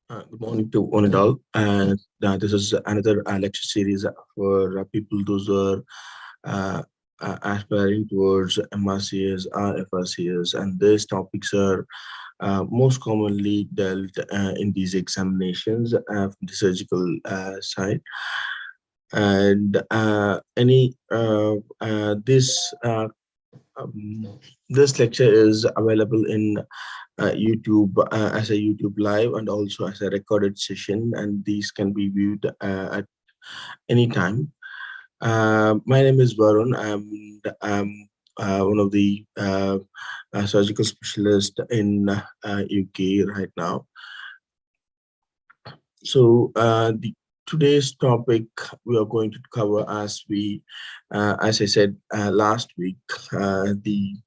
Good morning to one and all. And this is another lecture series for people those who are aspiring towards MRCS or FRCS. And these topics are most commonly dealt in these examinations from the surgical side. And any this lecture is available in YouTube as a YouTube live and also as a recorded session, and these can be viewed at any time. My name is Varun. I'm one of the surgical specialists in UK right now. So the today's topic we are going to cover, as I said last week, the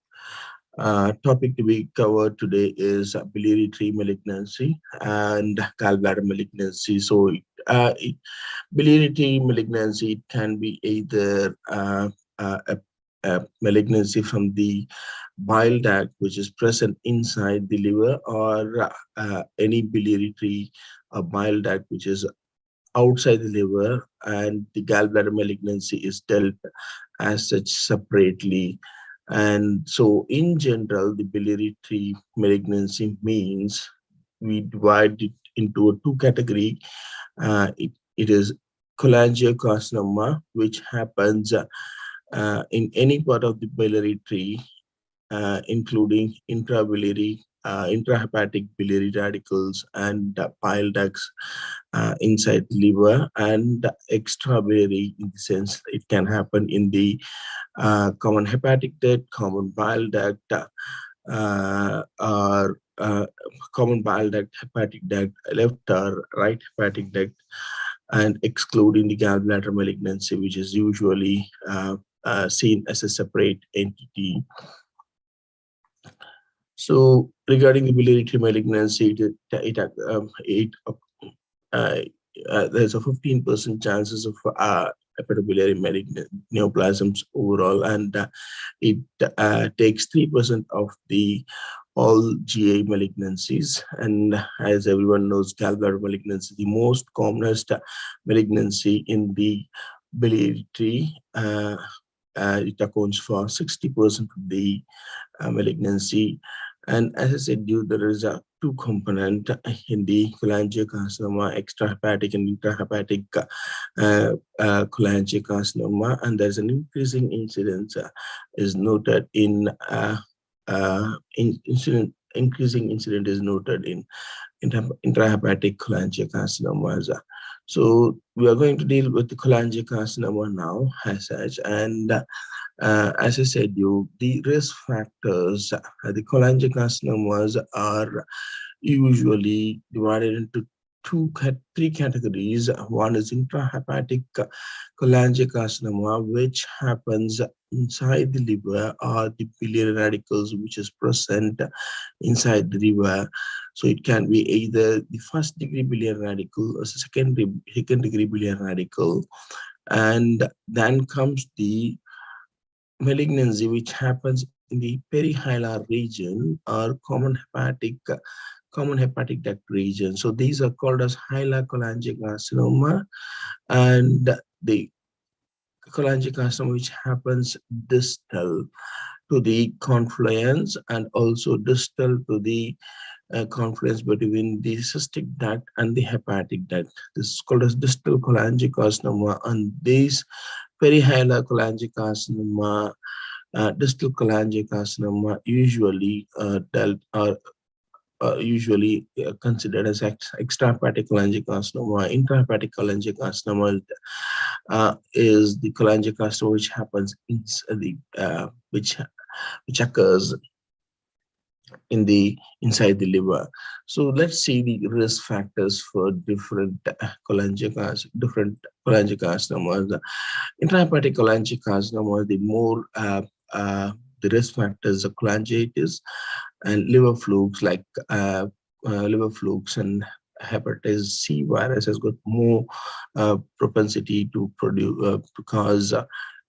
topic to be covered today is biliary tree malignancy and gallbladder malignancy. So, biliary tree malignancy, it can be either a malignancy from the bile duct, which is present inside the liver, or any biliary tree bile duct, which is outside the liver, and the gallbladder malignancy is dealt as such separately. And so, in general, the biliary tree malignancy means we divide it into two category. It is cholangiocarcinoma, which happens in any part of the biliary tree, including intrahepatic biliary radicals and bile ducts inside the liver, and extrabiliary, in the sense it can happen in the common hepatic duct, common bile duct, or common bile duct, hepatic duct, left or right hepatic duct, and excluding the gallbladder malignancy, which is usually seen as a separate entity. So, regarding the biliary tree malignancy, uh, there's a 15% chances of hepatobiliary malignant neoplasms overall, and it takes 3% of the all GA malignancies. And as everyone knows, gallbladder malignancy, the most commonest malignancy in the biliary tree. It accounts for 60% of the malignancy. And as I said, there is a two component in the cholangiocarcinoma, extrahepatic and intrahepatic cholangiocarcinoma, and there's an increasing incidence is noted increasing incident is noted in intrahepatic cholangiocarcinomas. So we are going to deal with the cholangiocarcinoma now as such, and as I said, the risk factors, the cholangiocarcinomas are usually divided into three categories. One is intrahepatic cholangiocarcinoma, which happens inside the liver, or the biliary radicals, which is present inside the liver. So it can be either the first degree biliary radical or second degree biliary radical. And then comes the malignancy, which happens in the perihilar region or common hepatic duct region. So these are called as hilar cholangiocarcinoma, and the cholangiocarcinoma which happens distal to the confluence and also distal to the confluence between the cystic duct and the hepatic duct. This is called as distal cholangiocarcinoma, and this perihilar cholangiocarcinoma, distal cholangiocarcinoma usually dealt or usually considered as extrahepatic cholangiocarcinoma. Intrahepatic cholangiocarcinoma is the cholangiocarcinoma which happens in the which occurs in the inside the liver. So let's see the risk factors for different cholangiocarcinomas. Intrahepatic cholangiocarcinoma, the more the risk factors are cholangitis and liver flukes, like liver flukes and hepatitis C virus has got more propensity to produce to cause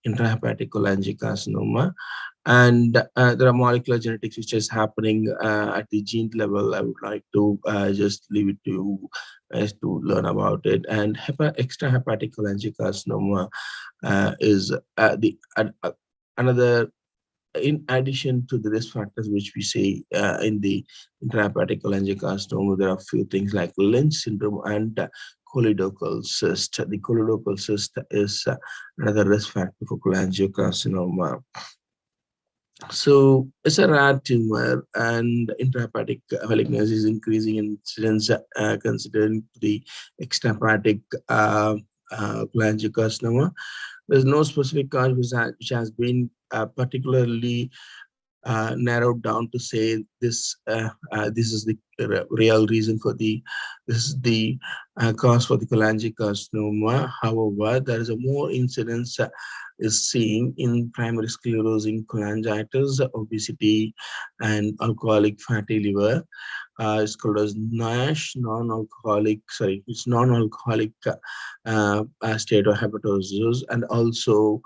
intrahepatic cholangiocarcinoma. And there are molecular genetics which is happening at the gene level. I would like to just leave it to you guys to learn about it. And extrahepatic cholangiocarcinoma is another, in addition to the risk factors which we say in the intrahepatic cholangiocarcinoma, there are a few things like Lynch syndrome and choledochal cyst. The choledochal cyst is another risk factor for cholangiocarcinoma. So it's a rare tumor, and intrahepatic malignancy is increasing in incidence considering the extrahepatic cholangiocarcinoma. There's no specific cause which has been particularly narrowed down to say this is the real reason for this is the cause for the cholangiocarcinoma. However, there is a more incidence is seen in primary sclerosing cholangitis, obesity, and alcoholic fatty liver. It's called as NASH, it's non-alcoholic steatohepatosis, and also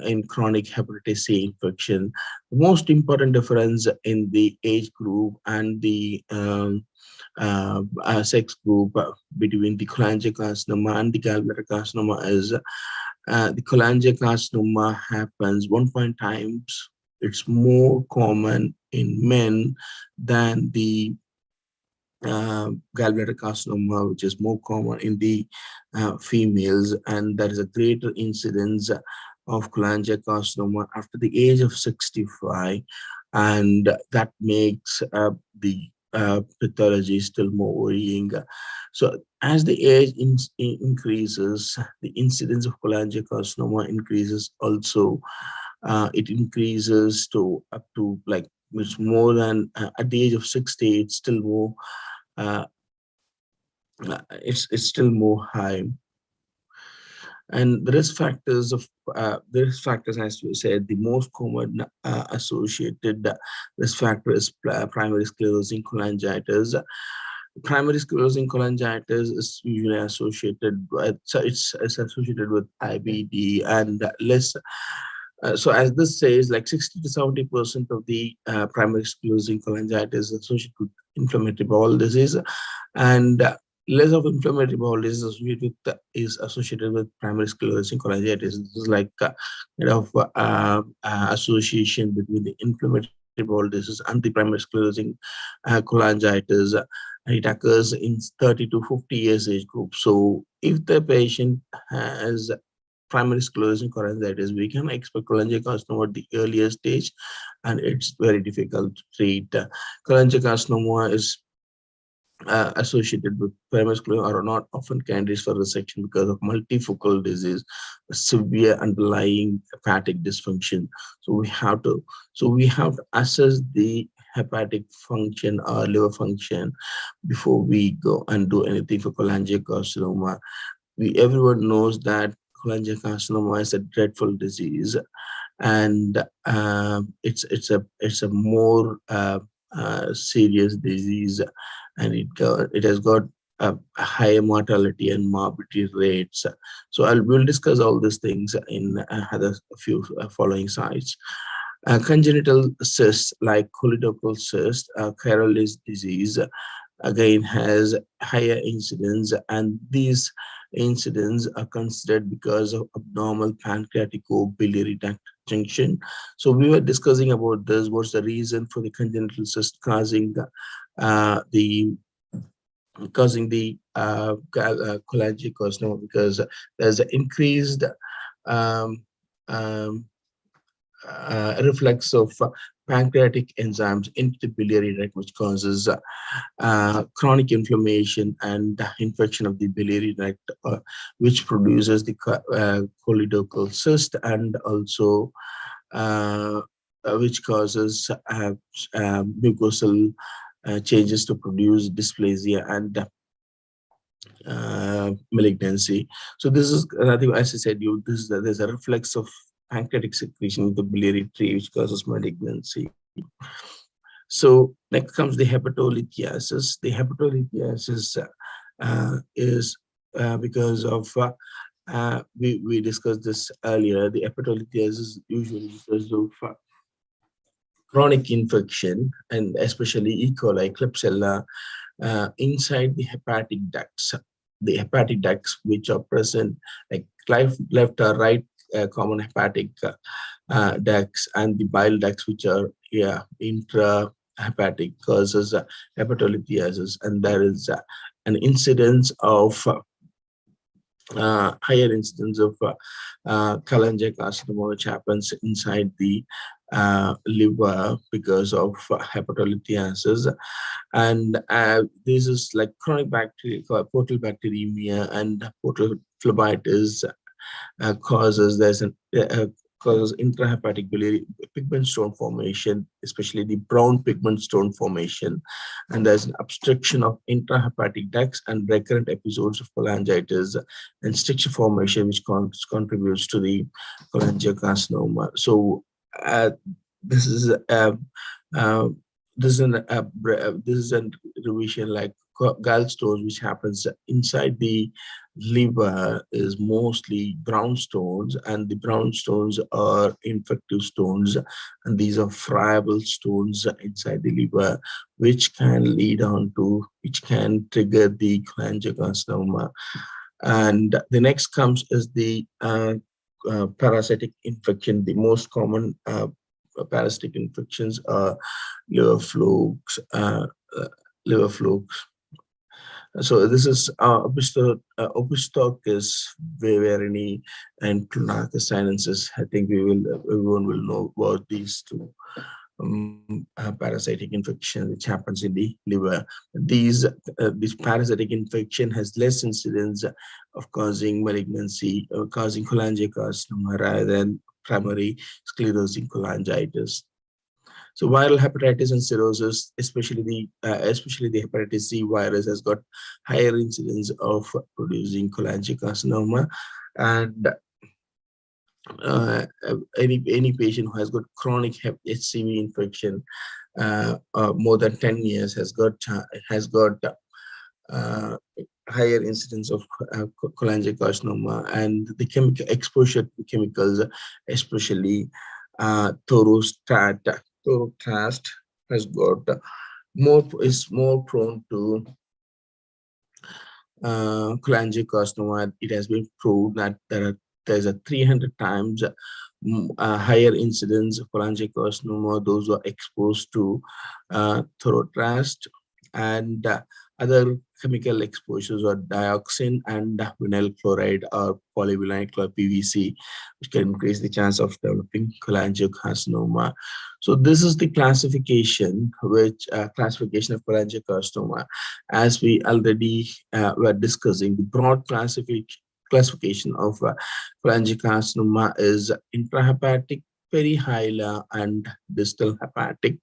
in chronic hepatitis C infection. The most important difference in the age group and the sex group between the cholangiocarcinoma and the gallbladder carcinoma is the cholangiocarcinoma happens 1 times. It's more common in men than the gallbladder carcinoma, which is more common in the females, and there is a greater incidence of cholangiocarcinoma after the age of 65, and that makes the pathology still more worrying. So as the age increases, the incidence of cholangiocarcinoma increases also. It increases to up to like it's more than at the age of 60, it's still more uh, it's still more high. And the risk factors, as we said, the most common associated risk factor is primary sclerosing cholangitis. Primary sclerosing cholangitis is usually associated with, so it's associated with IBD and less. So as this says, like 60 to 70% of the primary sclerosing cholangitis is associated with inflammatory bowel disease, and less of inflammatory bowel disease is associated with primary sclerosing cholangitis. This is like kind of association between the inflammatory bowel disease and the primary sclerosing cholangitis. It occurs in 30 to 50 years age group. So if the patient has primary sclerosing cholangitis, we can expect cholangiocarcinoma at the earlier stage, and it's very difficult to treat. Cholangiocarcinoma is associated with primary sclerosing are not often candidates for resection because of multifocal disease, severe underlying hepatic dysfunction. So we have to assess the hepatic function or liver function before we go and do anything for cholangiocarcinoma. Everyone knows that cholangiocarcinoma is a dreadful disease, and it's a more serious disease, and it has got a higher mortality and morbidity rates. So we'll discuss all these things in a few following slides. Congenital cysts like choledochal cyst, Carol's disease, again has higher incidence, and these incidents are considered because of abnormal pancreatico-biliary duct junction. So we were discussing about this. What's the reason for the congenital cyst causing the cholangiocarcinoma? Because there's an increased um, um, reflex of pancreatic enzymes into the biliary duct, which causes chronic inflammation and infection of the biliary duct, which produces the choledochal cyst, and also which causes mucosal changes to produce dysplasia and malignancy. So this is, I think, as I said, there's a reflex of pancreatic secretion in the biliary tree, which causes malignancy. So next comes the hepatolithiasis. The hepatolithiasis is because of we discussed this earlier. The hepatolithiasis is usually because of chronic infection, and especially E. coli, Klebsiella, inside the hepatic ducts. The hepatic ducts, which are present like left or right common hepatic ducts, and the bile ducts, which are intrahepatic, causes hepatolithiasis, and there is an incidence of higher incidence of cholangiocarcinoma, which happens inside the liver because of hepatolithiasis. And this is like chronic bacteria, portal bacteremia, and portal phlebitis causes causes intrahepatic biliary pigment stone formation, especially the brown pigment stone formation, and there's an obstruction of intrahepatic ducts and recurrent episodes of cholangitis and stricture formation, which contributes to the cholangiocarcinoma. So this is uh, this is a revision like gallstones, which happens inside the liver, is mostly brown stones, and the brown stones are infective stones, and these are friable stones inside the liver, which can which can trigger the cholangiocarcinoma. And the next comes is the parasitic infection. The most common parasitic infections are liver flukes, liver flukes. So this is Opisthocus viverrini and Clonacus sinensis. I think everyone will know about these two parasitic infection which happens in the liver. This parasitic infection has less incidence of causing malignancy or causing cholangiocarcinoma rather than primary sclerosing cholangitis. So viral hepatitis and cirrhosis, especially the hepatitis C virus, has got higher incidence of producing cholangiocarcinoma, and any patient who has got chronic HCV infection more than 10 years has got higher incidence of cholangiocarcinoma, and the chemical exposure to chemicals, especially Thorotrast has got is more prone to cholangiocarcinoma. It has been proved that there's a 300 times higher incidence of cholangiocarcinoma those who are exposed to Thorotrast, and other chemical exposures are dioxin and vinyl chloride or polyvinyl chloride PVC, which can increase the chance of developing cholangiocarcinoma. So this is the classification, classification of cholangiocarcinoma. As we already were discussing, the broad classification of cholangiocarcinoma is intrahepatic, perihilar, and distal hepatic,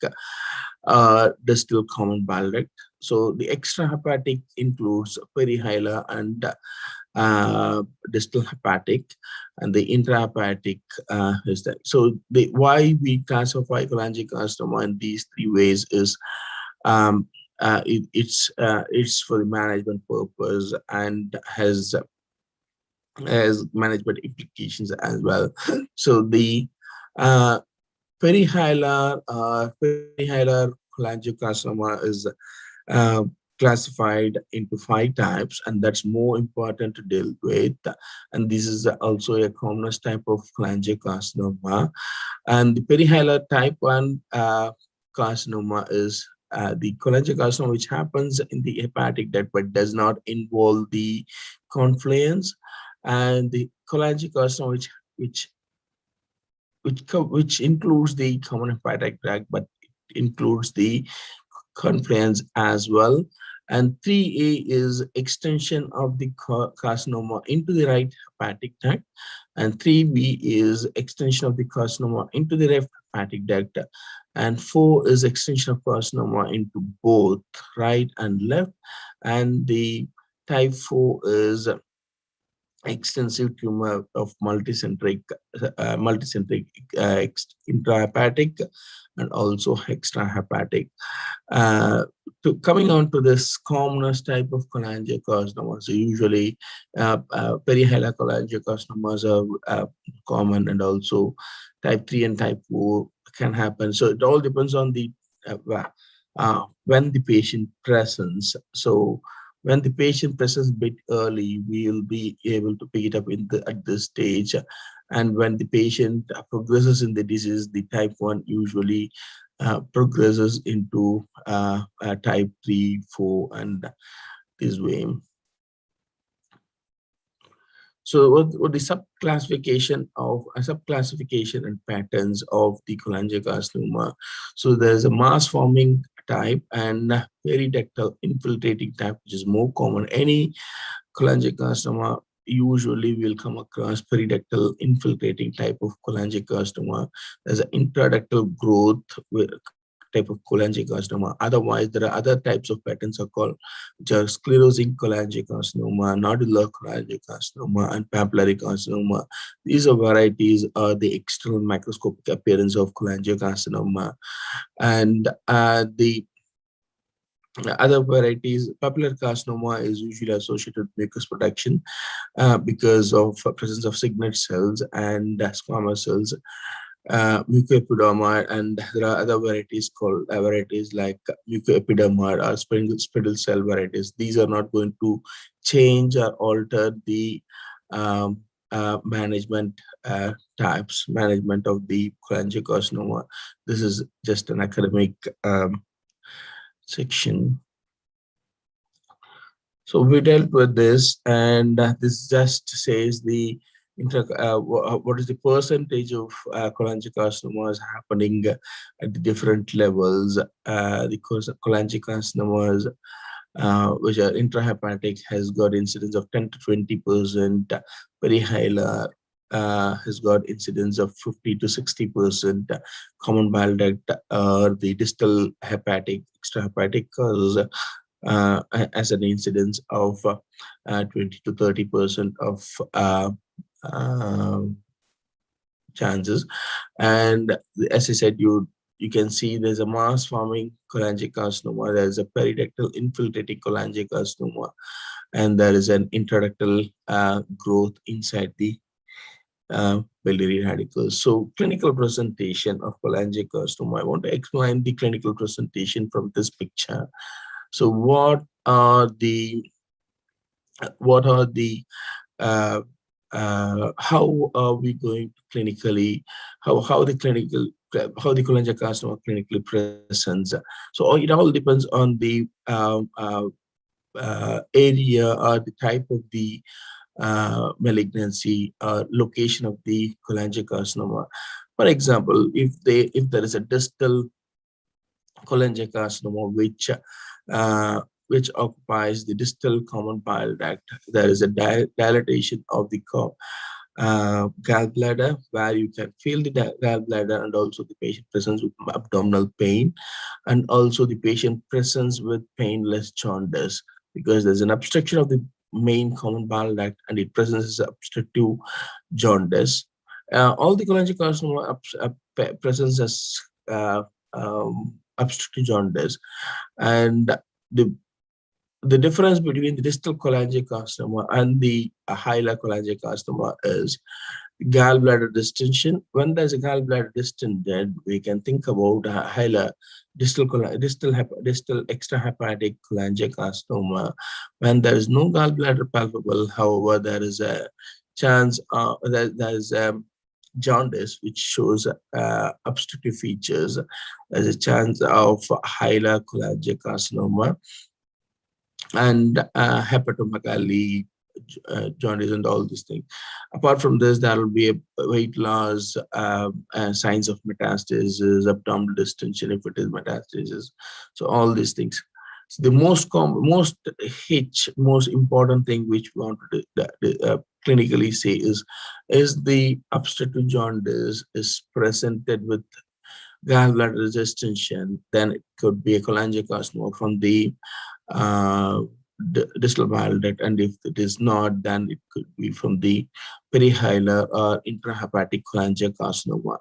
distal common bile duct. So the extrahepatic includes perihilar and distal hepatic, and the intrahepatic is that. So why we classify cholangiocarcinoma in these three ways is it's for the management purpose and has management implications as well. So the perihilar cholangiocarcinoma is classified into 5 types, and that's more important to deal with. And this is also a commonest type of cholangiocarcinoma. And the perihilar type 1 carcinoma is the cholangiocarcinoma, which happens in the hepatic duct but does not involve the confluence, and the cholangiocarcinoma, which includes the common hepatic duct but includes the confluence as well. And 3A is extension of the carcinoma into the right hepatic duct, and 3B is extension of the carcinoma into the left hepatic duct, and 4 is extension of carcinoma into both right and left, and the type 4 is extensive tumor of multicentric intrahepatic and also extrahepatic. Coming on to this commonest type of cholangiocarcinoma, so usually perihilar cholangiocarcinomas are common, and also type 3 and type 4 can happen. So it all depends on the when the patient presents. So when the patient presents a bit early, we will be able to pick it up at this stage. And when the patient progresses in the disease, the type 1 usually progresses into type 3, 4, and this way. So what the subclassification and patterns of the cholangiocarcinoma. So there's a mass forming type and periductal infiltrating type, which is more common. Any cholangiocarcinoma usually will come across periductal infiltrating type of cholangiocarcinoma. There's an intraductal growth with type of cholangiocarcinoma. Otherwise, there are other types of patterns are called, which are sclerosing cholangiocarcinoma, nodular cholangiocarcinoma, and papillary carcinoma. These are varieties are the external microscopic appearance of cholangiocarcinoma, and the other varieties, papillary carcinoma is usually associated with mucus production because of presence of signet cells and squamous cells, mucoepidermoid, and there are other varieties called varieties like mucoepidermoid or spindle cell varieties. These are not going to change or alter the management management of the cholangiocarcinoma. This is just an academic section. So we dealt with this, and this just says the what is the percentage of cholangiocarcinomas happening at the different levels. The cholangiocarcinomas which are intrahepatic has got incidence of 10 to 20%. Perihilar has got incidence of 50 to 60%. Common bile duct or the distal hepatic, extrahepatic causes as an incidence of 20 to 30% of chances. And as I said, you can see there's a mass forming cholangiocarcinoma, there's a periductal infiltrating cholangiocarcinoma, and there is an intraductal growth inside the biliary radicals. So clinical presentation of cholangiocarcinoma. I want to explain the clinical presentation from this picture. So what are the how are we going to clinically, how the cholangiocarcinoma clinically presents? So it all depends on the area or the type of the malignancy location of the cholangiocarcinoma. For example, if there is a distal cholangiocarcinoma which occupies the distal common bile duct, there is a dilatation of the gallbladder, where you can feel the gallbladder, and also the patient presents with abdominal pain, and also the patient presents with painless jaundice, because there's an obstruction of the main common bile duct and it presents obstructive jaundice. All the cholangiocarcinoma presents as obstructive jaundice, and the difference between the distal cholangiocarcinoma and the hilar cholangiocarcinoma is gallbladder distension. When there's a gallbladder distended, we can think about hilar distal extrahepatic cholangiocarcinoma. When there is no gallbladder palpable, however, there is a chance there is jaundice, which shows obstructive features. There's a chance of hilar cholangiocarcinoma and hepatomegaly, jaundice, and all these things. Apart from this, there will be a weight loss, signs of metastasis, abdominal distension if it is metastasis. So all these things. So the most important thing which we want to clinically say is the obstructive jaundice is presented with gallbladder distension, then it could be a cholangiocarcinoma from the distal bile duct, and if it is not, then it could be from the perihilar or intrahepatic cholangiocarcinoma.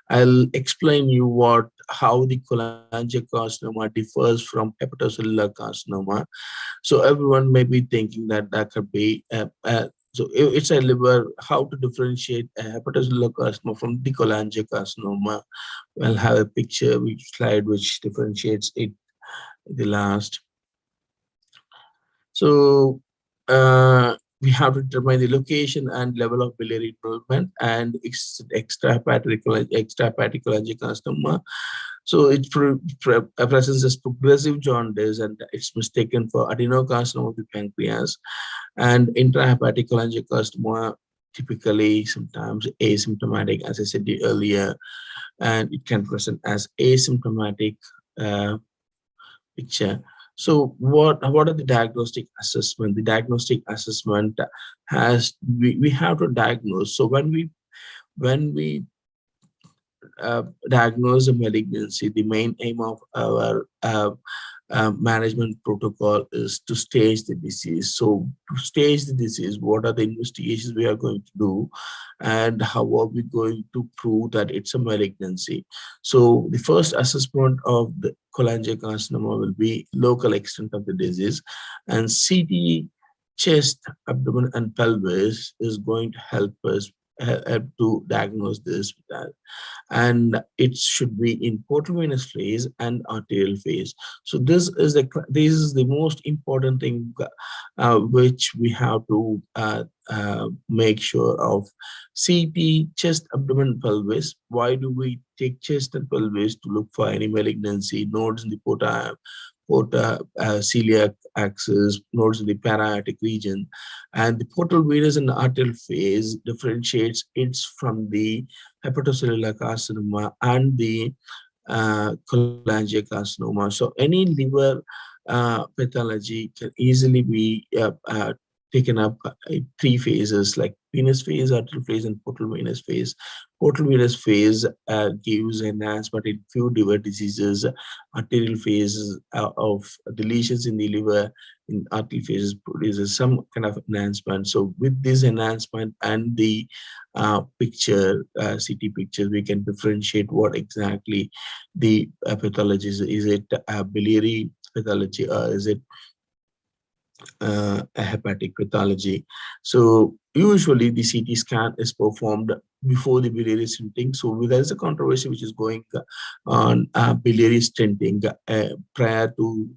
I'll explain you how the cholangiocarcinoma differs from hepatocellular carcinoma. So everyone may be thinking that that could be so it's a liver. How to differentiate a hepatocellular carcinoma from the cholangiocarcinoma? We'll have a picture, which slide which differentiates it. The last. So we have to determine the location and level of biliary involvement and extrahepatic cholangiocarcinoma. So it presents as progressive jaundice, and it's mistaken for adenocarcinoma of the pancreas. And intrahepatic cholangiocarcinoma, typically sometimes asymptomatic, as I said earlier, and it can present as asymptomatic picture. So what are the diagnostic assessment? The diagnostic assessment has we have to diagnose. So when we diagnose a malignancy, the main aim of our management protocol is to stage the disease. So to stage the disease, what are the investigations we are going to do, and how are we going to prove that it's a malignancy? So the first assessment of the cholangiocarcinoma will be local extent of the disease, and CT chest, abdomen, and pelvis is going to help us help to diagnose this with that. And it should be in portal venous phase and arterial phase. So this is the most important thing which we have to make sure of. CT, chest, abdomen, pelvis. Why do we take chest and pelvis? To look for any malignancy, nodes in the celiac axis, nodes in the para-aortic region, and the portal venous and arterial phase differentiates it from the hepatocellular carcinoma and the cholangiocarcinoma. So any liver pathology can easily be taken up in three phases, like venous phase, arterial phase, and portal venous phase. Portal venous phase gives enhancement in few liver diseases. Arterial phase of deletions in the liver in arterial phases produces some kind of enhancement. So with this enhancement and the CT pictures, we can differentiate what exactly the pathology is. Is it biliary pathology, or is it a hepatic pathology? So usually the CT scan is performed before the biliary stenting. So there's a controversy which is going on biliary stenting prior to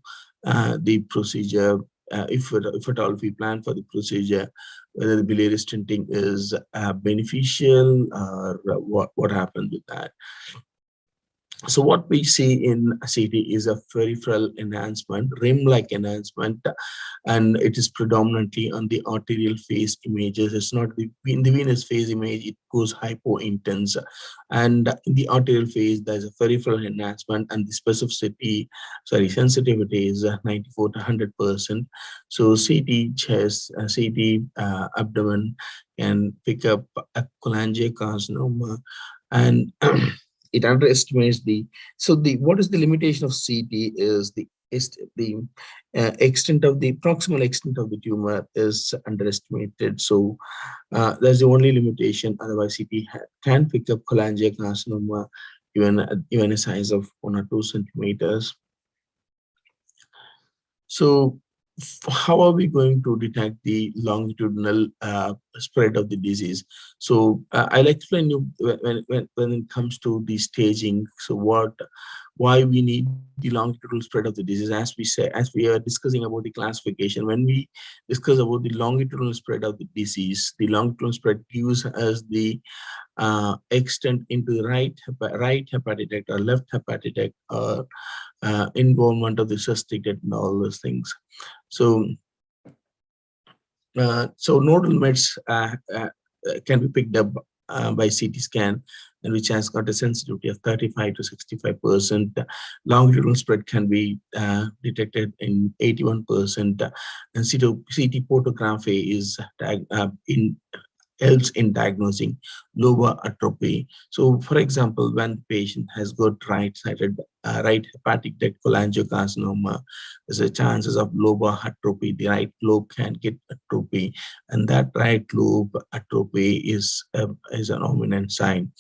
the procedure. If at all we plan for the procedure, whether the biliary stenting is beneficial, or what happened with that. So what we see in CT is a peripheral enhancement, rim-like enhancement, and it is predominantly on the arterial phase images. It's not in the venous phase image, it goes hypo-intense. And in the arterial phase, there's a peripheral enhancement, and the sensitivity is 94 to 100%. So CT chest, CT abdomen can pick up a cholangiocarcinoma, and it underestimates what is the limitation of CT is the extent of the proximal extent of the tumor is underestimated. So that's the only limitation. Otherwise, CT can pick up cholangiocarcinoma even a size of 1 or 2 centimeters. So how are we going to detect the longitudinal spread of the disease? So I'll explain you when it comes to the staging. So why we need the longitudinal spread of the disease. As we are discussing about the classification, when we discuss about the longitudinal spread of the disease, the longitudinal spread gives us the extent into the right hepatic duct or left hepatic duct, or involvement of the cystic duct, and all those things. So nodal mets can be picked up by CT scan, and which has got a sensitivity of 35 to 65%. Longitudinal spread can be detected in 81%, and CT photography helps in diagnosing lobar atrophy. So, for example, when the patient has got right-sided right hepatic duct cholangiocarcinoma, there's a chances of lobar atrophy. The right lobe can get atrophy, and that right lobe atrophy is a dominant sign.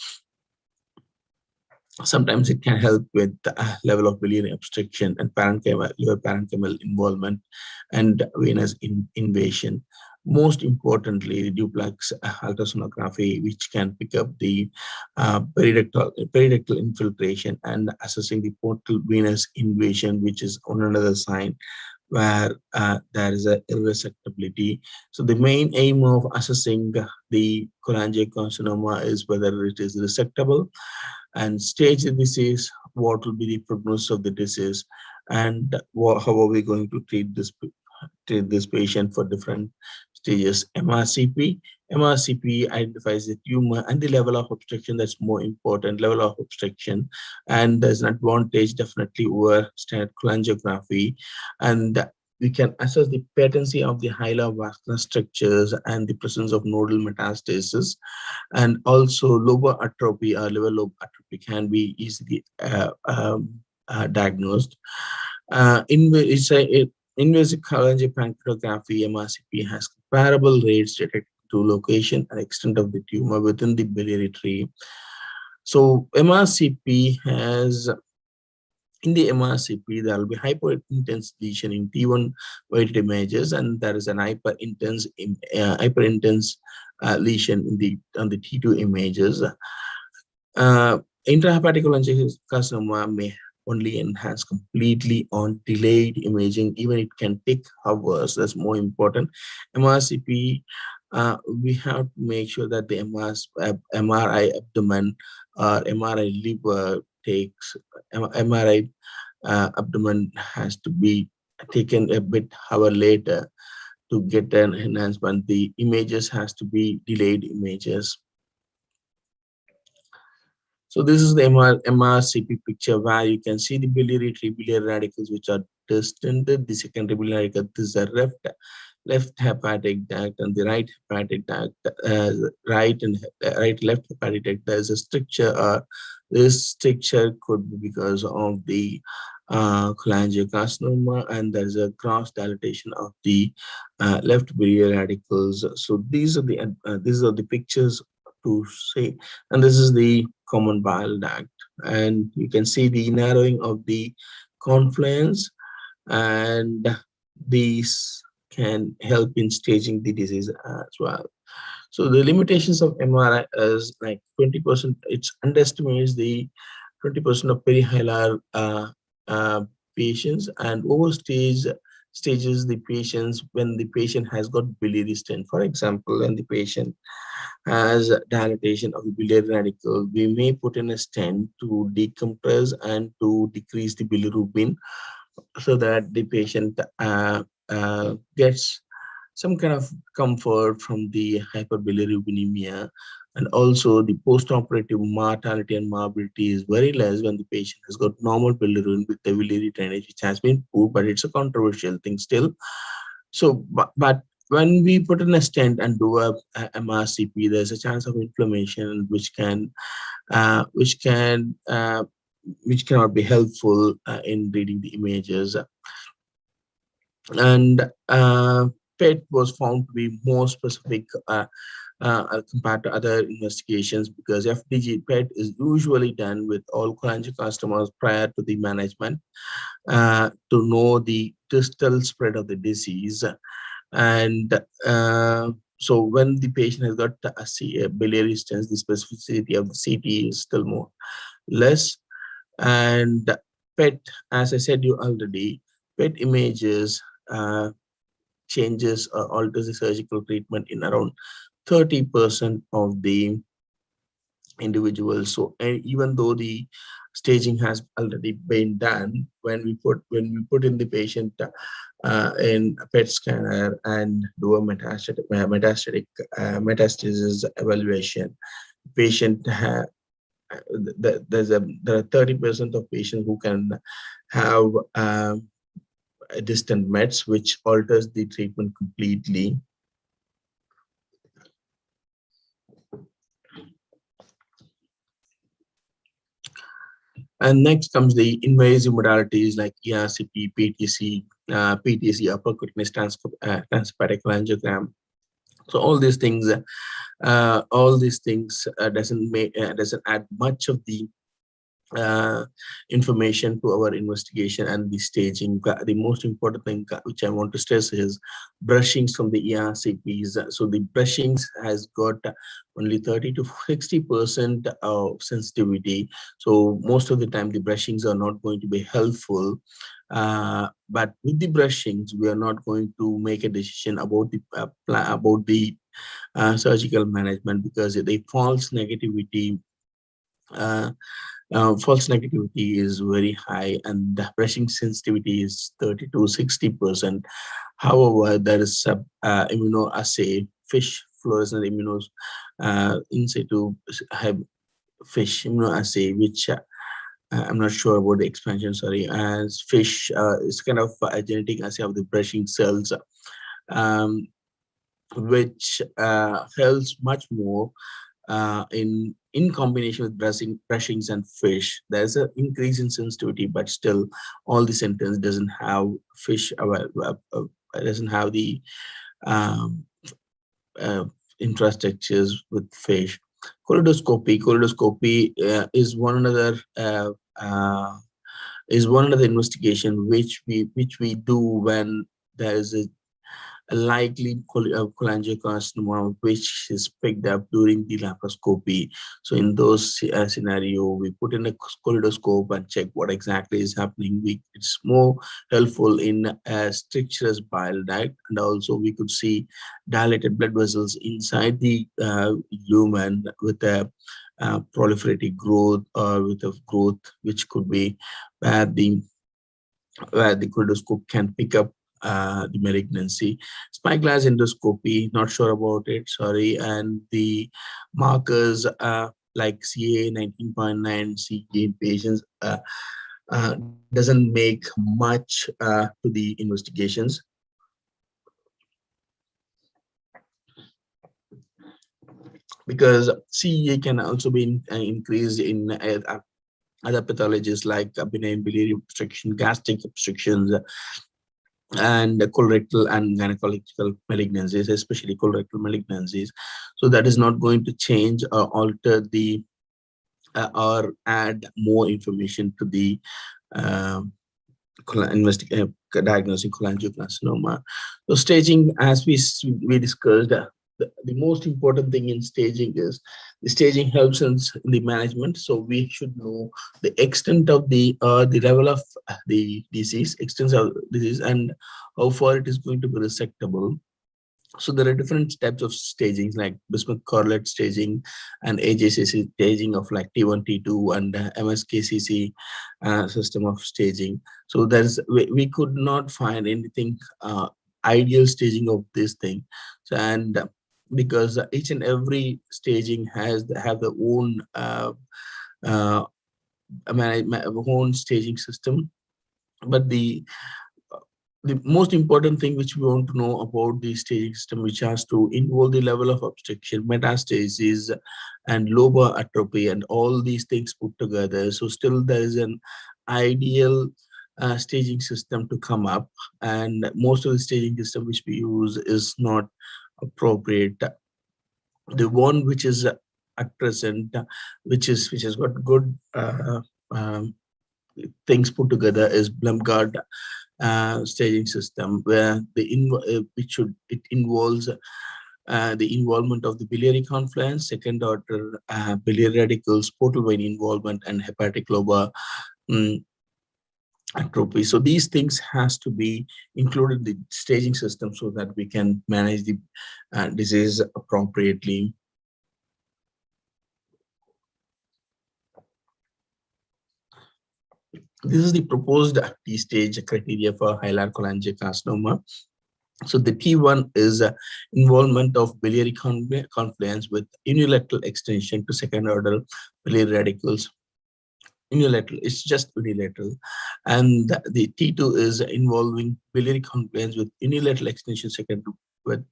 Sometimes it can help with the level of biliary obstruction and parenchymal, liver parenchymal involvement and venous invasion. Most importantly, the duplex ultrasonography, which can pick up the periductal infiltration and assessing the portal venous invasion, which is on another sign where there is a irresectability. So the main aim of assessing the cholangiocarcinoma is whether it is resectable, and stage the disease, what will be the prognosis of the disease, and how are we going to treat this patient for different stages. MRCP identifies the tumor and the level of obstruction. That's more important, level of obstruction, and there's an advantage definitely over standard cholangiography. And we can assess the patency of the hilar vascular structures and the presence of nodal metastasis, and also lobar atrophy or liver lobe atrophy can be easily diagnosed. Invasive cholangiopancreatography (MRCP) has comparable rates detected to location and extent of the tumor within the biliary tree. So MRCP has in the MRCP, there will be hyperintense lesion in T1 weighted images, and there is an hyperintense lesion in on the T2 images. Intrahepatic cholangiocarcinoma may only enhance completely on delayed imaging, even it can take hours. That's more important. MRCP, we have to make sure that the MRI abdomen or MRI liver takes MRI abdomen has to be taken a bit hour later to get an enhancement. The images has to be delayed images. So this is the MRCP picture where you can see the biliary tree, biliary radicals which are distended. The secondary biliary radical, this is a left hepatic duct, and the right hepatic duct, right left hepatic duct. There is a stricture. This stricture could be because of the cholangiocarcinoma, and there is a cross dilatation of the left biliary radicals. So these are the pictures to say, and this is the common bile duct, and you can see the narrowing of the confluence, and these can help in staging the disease as well. So the limitations of MRI is like 20%. It underestimates the 20% of perihilar patients, and stages the patients when the patient has got biliary stent. For example, when the patient has dilatation of the biliary radical, we may put in a stent to decompress and to decrease the bilirubin, so that the patient gets some kind of comfort from the hyperbilirubinemia. And also the post-operative mortality and morbidity is very less when the patient has got normal bilirubin with the biliary drainage, which has been proved, but it's a controversial thing still. So, but when we put in a stent and do a MRCP, there's a chance of inflammation, which cannot be helpful in reading the images. And PET was found to be more specific compared to other investigations, because FDG PET is usually done with all cholangiocarcinomas prior to the management to know the distal spread of the disease. And so when the patient has got a biliary stents, the specificity of the CT is still more less. And PET, as I said you already, PET images changes or alters the surgical treatment in around 30% of the individuals. So even though the staging has already been done, when we put in the patient in a PET scanner and do a metastasis evaluation, patient there are 30% of patients who can have distant mets, which alters the treatment completely. And next comes the invasive modalities like ERCP, PTC, PTC, upper cutaneous transhepatic cholangiogram. So all these things doesn't add much of the uh, information to our investigation and the staging. The most important thing which I want to stress is brushings from the ERCPs. So the brushings has got only 30 to 60% of sensitivity. So most of the time the brushings are not going to be helpful. But with the brushings, we are not going to make a decision about the surgical management, because the uh, false negativity is very high, and the brushing sensitivity is 30 to 60%. However, there is immunoassay, fish fluorescent immunos in situ have fish immunoassay, which I'm not sure about the expansion, sorry, as fish is kind of a genetic assay of the brushing cells, um, which helps much more in combination with brushings and fish. There's an increase in sensitivity, but still all the sentence doesn't have fish doesn't have the um, uh, infrastructures with fish. Choledoscopy is one another investigation which we do when there is a likely cholangiocarcinoma which is picked up during the laparoscopy. So in those scenario, we put in a choledoscope and check what exactly is happening. It's more helpful in a stricturous bile duct, and also we could see dilated blood vessels inside the lumen with a proliferative growth, or with a growth which could be where the choledoscope can pick up the malignancy. Spyglass endoscopy, not sure about it, sorry. And the markers like CA 19.9 CA in patients doesn't make much to the investigations. Because CA can also be increased in other pathologies like benign biliary obstruction, gastric obstructions, and colorectal and gynecological malignancies, especially colorectal malignancies. So that is not going to change or alter the or add more information to the diagnosing cholangiocarcinoma. So staging, as we discussed, the most important thing in staging is the staging helps us in the management. So we should know the extent of the level of the disease, extent of disease, and how far it is going to be resectable. So there are different types of staging like Bismuth correlate staging and AJCC staging of like T1, T2, and MSKCC system of staging. So we could not find anything ideal staging of this thing. So because each and every staging have their own uh, own staging system, but the most important thing which we want to know about the staging system, which has to involve the level of obstruction, metastasis, and lobar atrophy, and all these things put together. So still there is an ideal staging system to come up, and most of the staging system which we use is not appropriate. The one which is at present, which has got good things put together, is Blumgard staging system, where it involves the involvement of the biliary confluence, second order biliary radicals, portal vein involvement, and hepatic lobar atrophy. So these things has to be included in the staging system so that we can manage the disease appropriately. This is the proposed T-stage criteria for hilar cholangiocarcinoma. So the T1 is involvement of biliary confluence with unilateral extension to second order biliary radicals. Unilateral, it's just unilateral. And the T2 is involving biliary confluence with unilateral extension second with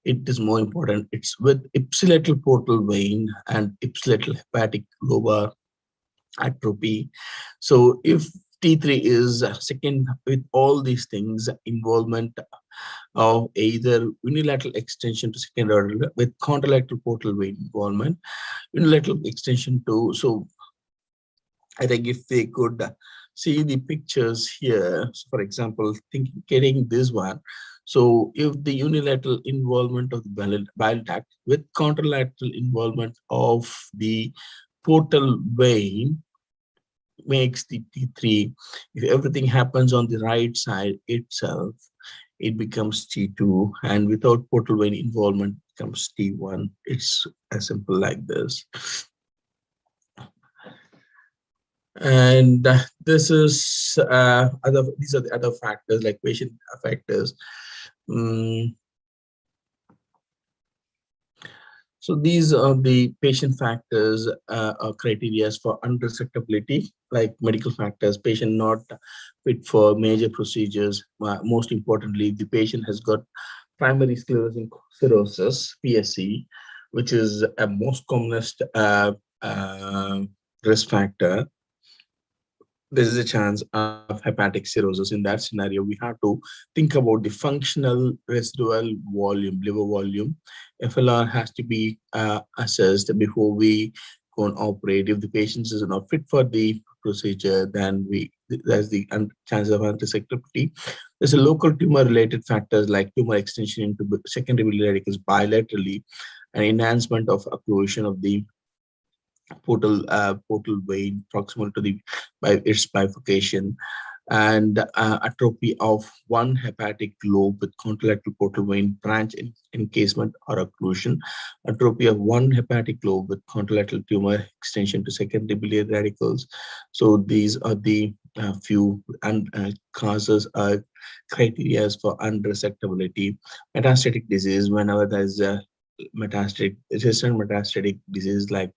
it is more important. It's with ipsilateral portal vein and ipsilateral hepatic lobar atrophy. So if T3 is second with all these things, involvement of either unilateral extension to second order with contralateral portal vein involvement, unilateral extension to, so I think if they could see the pictures here, so for example, getting this one. So if the unilateral involvement of the bile duct with contralateral involvement of the portal vein makes the T3, if everything happens on the right side itself, it becomes T2, and without portal vein involvement, it becomes T1. It's as simple like this. And this is these are the other factors like patient factors. So these are the patient factors or criteria for unresectability, like medical factors, patient not fit for major procedures. Most importantly, the patient has got primary sclerosing cirrhosis, PSC, which is a most commonest risk factor. There is a chance of hepatic cirrhosis. In that scenario, we have to think about the functional residual volume, liver volume. FLR has to be assessed before we go and operate. If the patient is not fit for the procedure, then there's the chance of unresectability. There's a local tumor-related factors like tumor extension into secondary biliary radicals bilaterally, and enhancement of occlusion of the portal vein proximal to the by its bifurcation, and atrophy of one hepatic lobe with contralateral portal vein branch encasement or occlusion, atrophy of one hepatic lobe with contralateral tumor extension to secondary biliary radicals. So these are the few causes or criteria for unresectability. Metastatic disease, whenever there is a resistant metastatic disease like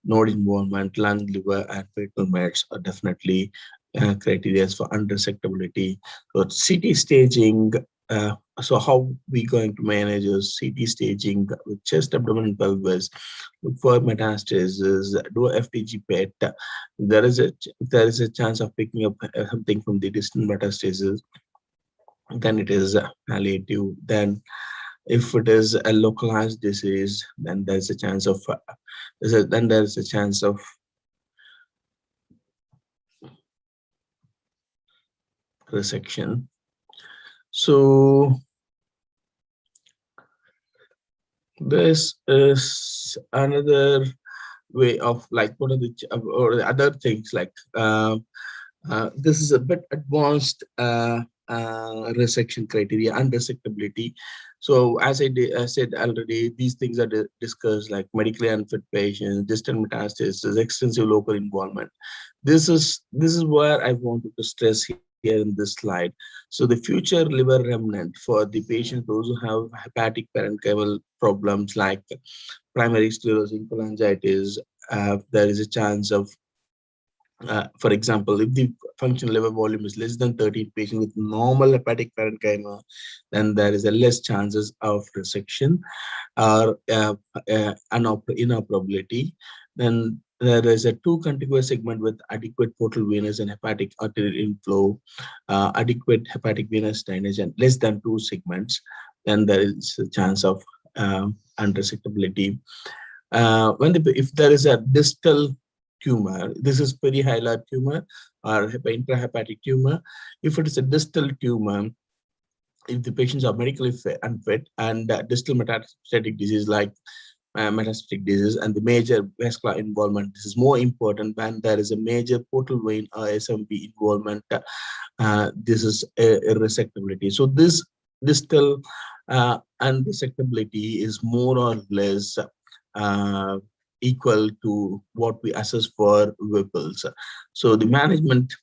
node involvement, lung, liver, and fetal mets are definitely criteria for unresectability. So CT staging, so how we going to manage a CT staging with chest, abdomen, and pelvis? Look for metastasis, do a FTG PET. There is a chance of picking up something from the distant metastasis. Then it is palliative. Then if it is a localized disease, then there's a chance of resection. So this is another way of like one of the or other things like this is a bit advanced resection criteria, unresectability. So as I said already, these things are discussed like medically unfit patients, distant metastasis, extensive local involvement. This is where I wanted to stress here in this slide. So the future liver remnant for the patients, those who have hepatic parenchymal problems like primary sclerosing cholangitis, there is a chance of for example, if the functional liver volume is less than 13 patient with normal hepatic parenchyma, then there is a less chances of resection or inoperability. Then there is a two contiguous segment with adequate portal venous and hepatic arterial inflow, adequate hepatic venous drainage, and less than two segments. Then there is a chance of unresectability. If there is a distal tumor, this is perihilar tumor or intrahepatic tumor. If it is a distal tumor, if the patients are medically unfit and distal metastatic disease like metastatic disease and the major vascular involvement, this is more important when there is a major portal vein or SMB involvement. This is a resectability. So this distal unresectability is more or less equal to what we assess for Whipple's. So the management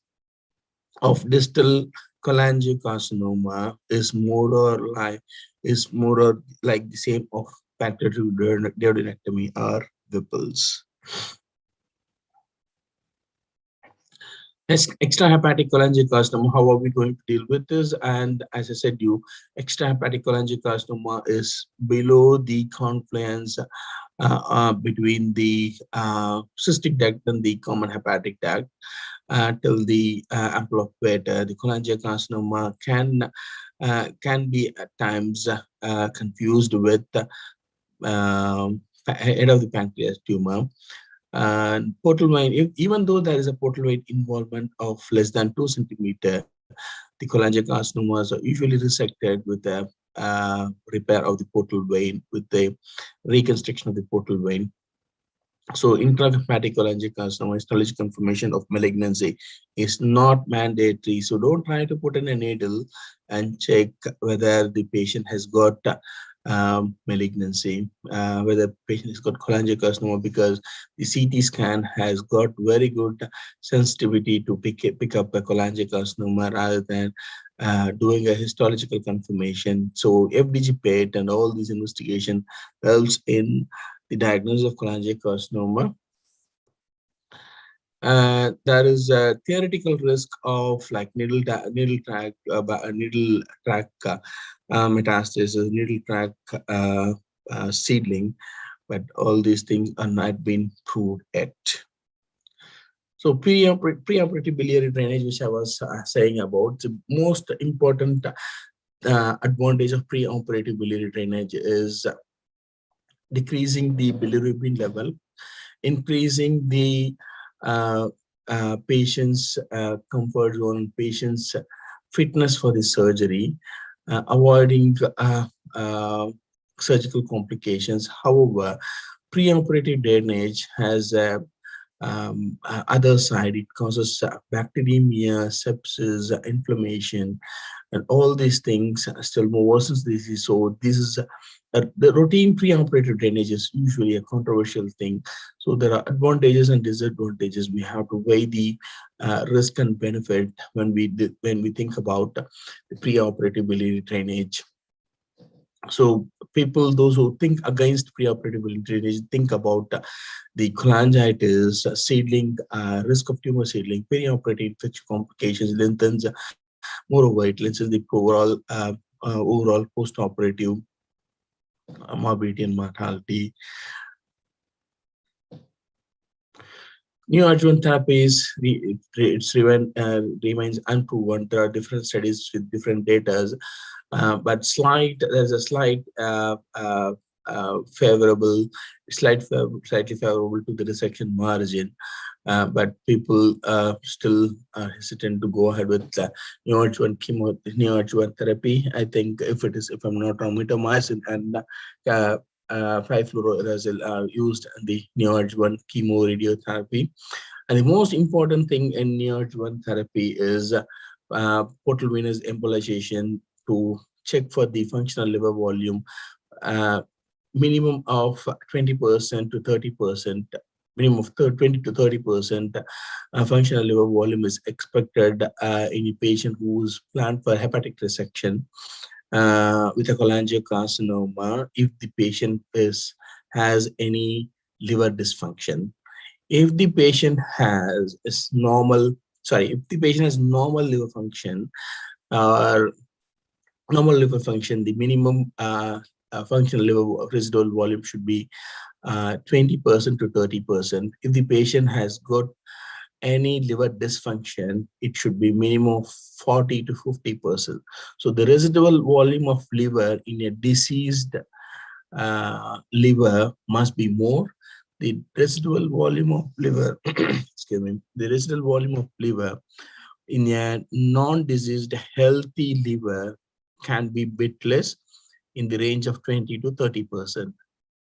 of distal cholangiocarcinoma is more or like the same of factory duodenectomy or Whipple's. Extrahepatic cholangiocarcinoma, how are we going to deal with this? And as I said, extrahepatic cholangiocarcinoma is below the confluence between the cystic duct and the common hepatic duct till the ample of beta. The cholangiocarcinoma can be at times confused with head of the pancreas tumor. And portal vein, even though there is a portal vein involvement of less than 2 centimeter, the cholangiocarcinomas are usually resected with a repair of the portal vein, with the reconstruction of the portal vein. So intrahepatic cholangiocarcinoma, histological confirmation of malignancy is not mandatory. So don't try to put in a needle and check whether the patient has got malignancy, whether the patient has got cholangiocarcinoma, because the CT scan has got very good sensitivity to pick up a cholangiocarcinoma rather than doing a histological confirmation. So FDG PET and all these investigation helps in the diagnosis of cholangiocarcinoma. There is a theoretical risk of like needle track metastasis, needle track seedling, but all these things are not been proved yet. So preoperative biliary drainage, which I was saying about, the most important advantage of preoperative biliary drainage is decreasing the bilirubin level, increasing the patient's comfort zone, patient's fitness for the surgery, avoiding surgical complications. However, preoperative drainage has a other side. It causes bacteremia, sepsis, inflammation, and all these things still more worsens the disease. So this is the routine preoperative drainage is usually a controversial thing. So there are advantages and disadvantages. We have to weigh the risk and benefit when we think about the preoperative biliary drainage. So people, those who think against preoperative biliary drainage, think about the cholangitis, seedling, risk of tumor seedling, perioperative infection complications, lengthens, moreover, it lengthens the overall post-operative morbidity and mortality. Neoadjuvant therapies, remains unproven. There are different studies with different data, but there's a slightly favorable to the resection margin. But people still are hesitant to go ahead with neoadjuvant therapy. I think if I'm not wrong, mitomycin and 5-fluorouracil are used in the neoadjuvant chemoradiotherapy. And the most important thing in neoadjuvant therapy is portal venous embolization to check for the functional liver volume, minimum of 20% to 30%. Minimum of 20 to 30% functional liver volume is expected in a patient who's planned for hepatic resection with a cholangiocarcinoma if the patient has any liver dysfunction. If the patient has normal liver function or normal liver function, the minimum functional liver residual volume should be 20% to 30%. If the patient has got any liver dysfunction, it should be minimum of 40 to 50%. So the residual volume of liver in a diseased liver must be more. The residual volume of liver, excuse me, the residual volume of liver in a non-diseased healthy liver can be bit less, in the range of 20 to 30%.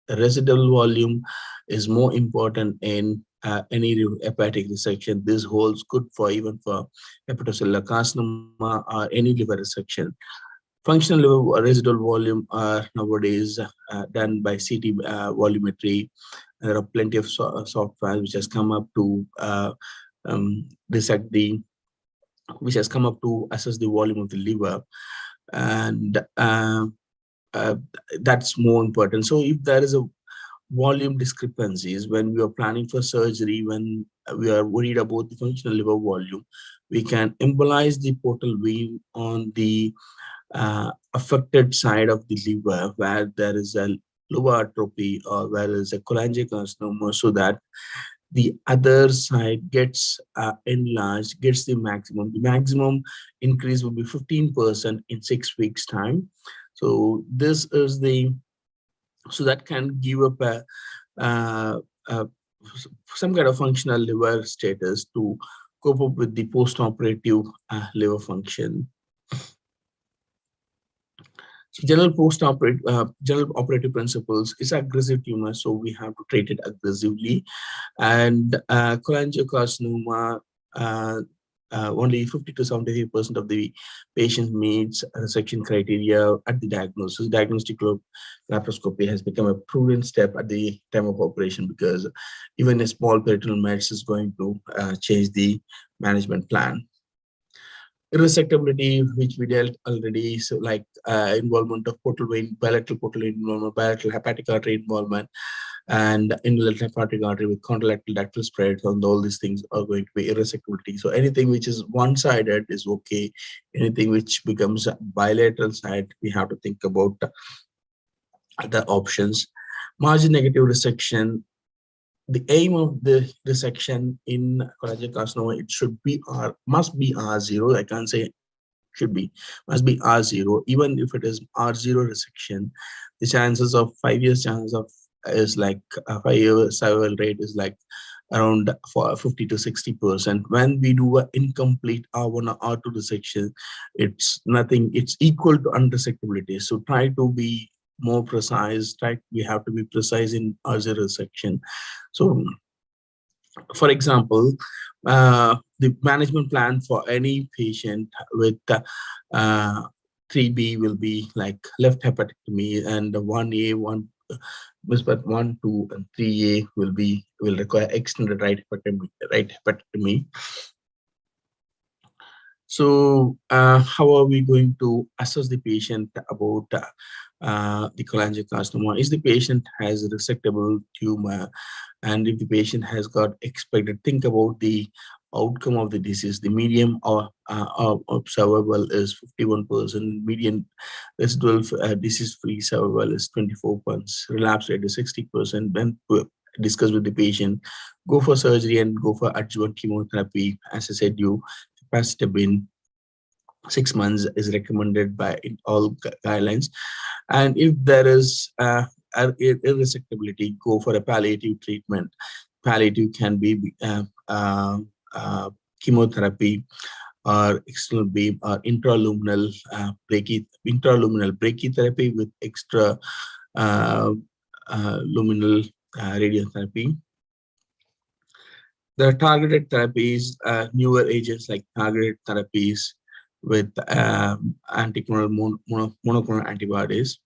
The residual volume is more important in any hepatic resection. This holds good for even for hepatocellular carcinoma or any liver resection. Functional liver residual volume are nowadays done by CT volumetry. There are plenty of software which has come up to assess the volume of the liver, and that's more important. So if there is a volume discrepancies when we are planning for surgery, when we are worried about the functional liver volume, we can embolize the portal vein on the affected side of the liver where there is a lower atrophy or where there is a cholangiocarcinoma, so that the other side gets enlarged, gets the maximum. The maximum increase will be 15% in 6 weeks time. So this is the, so that can give up uh, uh, some kind of functional liver status to cope up with the post-operative liver function. So general operative principles is aggressive tumor, so we have to treat it aggressively. And cholangiocarcinoma, only 50 to 73% of the patient meets resection criteria at the diagnosis. Diagnostic laparoscopy has become a prudent step at the time of operation, because even a small peritoneal mass is going to change the management plan. Irresectability, which we dealt already, so like involvement of portal vein, bilateral portal vein involvement, bilateral hepatic artery involvement, and invalid hepatic artery with contralateral ductal spread, and all these things are going to be irresectability. So anything which is one-sided is okay. Anything which becomes bilateral side, we have to think about the options. Margin negative resection. The aim of the resection in cholangiocarcinoma, it should be must be R0. I can't say should be, must be R0. Even if it is R0 resection, the chances of 5 years chance of is like a 5-year survival rate is like around 50 to 60%. When we do an incomplete R1 or R2 resection, it's nothing, it's equal to unresectability. So try to be more precise. We have to be precise in R0 resection. So for example, the management plan for any patient with 3B will be like left hepatectomy, and 1A, 1, 2, and 3A will require extended right hepatectomy. So how are we going to assess the patient about the cholangiocarcinoma? Is the patient has a resectable tumor, and if the patient has got expected, think about the outcome of the disease. The median of survival is 51%. Median residual disease-free survival is 24 months. Relapse rate is 60%. Then discuss with the patient, go for surgery and go for adjuvant chemotherapy. As I said, capacitibin 6 months is recommended by in all guidelines. And if there is irresectability, go for a palliative treatment. Palliative can be chemotherapy or external beam or intraluminal brachytherapy with extra luminal radiotherapy. There are targeted therapies, newer agents like targeted therapies with monoclonal antibodies.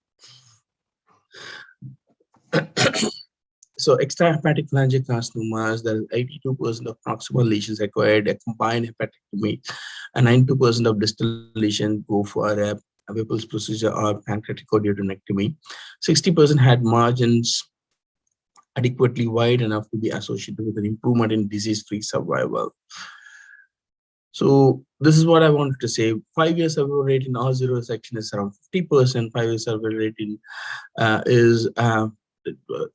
So extrahepatic cholangiocarcinomas, there is 82% of proximal lesions required a combined hepatectomy, and 92% of distal lesions go for a Whipple's procedure or pancreatic choriotonectomy. 60% had margins adequately wide enough to be associated with an improvement in disease-free survival. So this is what I wanted to say. 5-year survival rate in R0 section is around 50%. 5-year survival rate in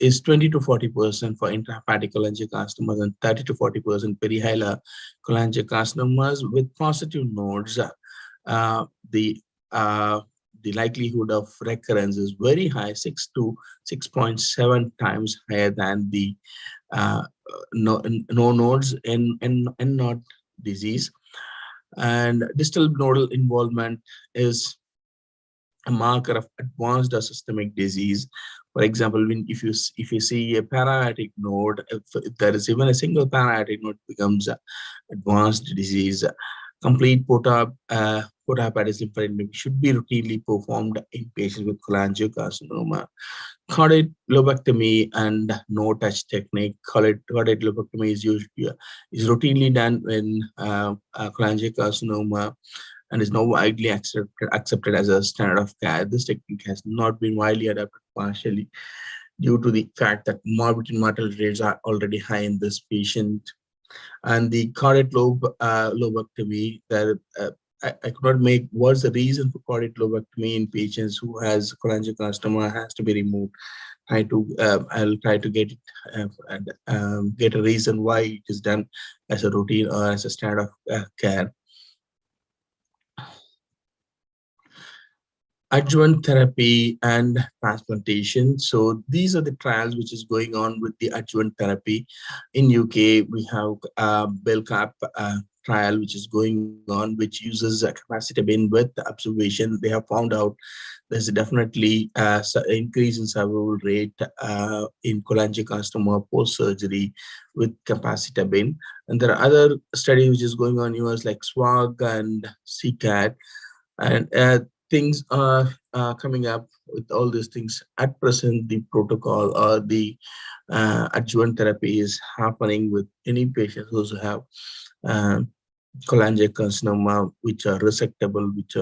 is 20 to 40% for intrahepatic cholangiocarcinomas and 30 to 40% perihilar cholangiocarcinomas with positive nodes. The likelihood of recurrence is very high, 6 to 6.7 times higher than the no nodes in node disease. And distal nodal involvement is a marker of advanced or systemic disease. For example, if you see a para-aortic node, if there is even a single para-aortic node, becomes advanced disease. Complete porta-hepatic lymphadenectomy should be routinely performed in patients with cholangiocarcinoma. Caudate lobectomy and no-touch technique. Caudate lobectomy is routinely done in cholangiocarcinoma and is now widely accepted as a standard of care. This technique has not been widely adopted, partially due to the fact that morbidity and mortality rates are already high in this patient. And the caudate lobectomy, I could not make what's the reason for caudate lobectomy in patients who has cholangiocarcinoma has to be removed. I'll try to get it and get a reason why it is done as a routine or as a standard of care. Adjuvant therapy and transplantation. So these are the trials which is going on with the adjuvant therapy. In UK, we have a BELCAP trial which is going on, which uses capecitabine with observation. They have found out there's definitely increase in survival rate in cholangiocarcinoma post-surgery with capecitabine. And there are other studies which is going on in US like SWAG and CCAT. And things are coming up with all these things. At present, the protocol or the adjuvant therapy is happening with any patients who have uh, cholangiocarcinoma, which are resectable, which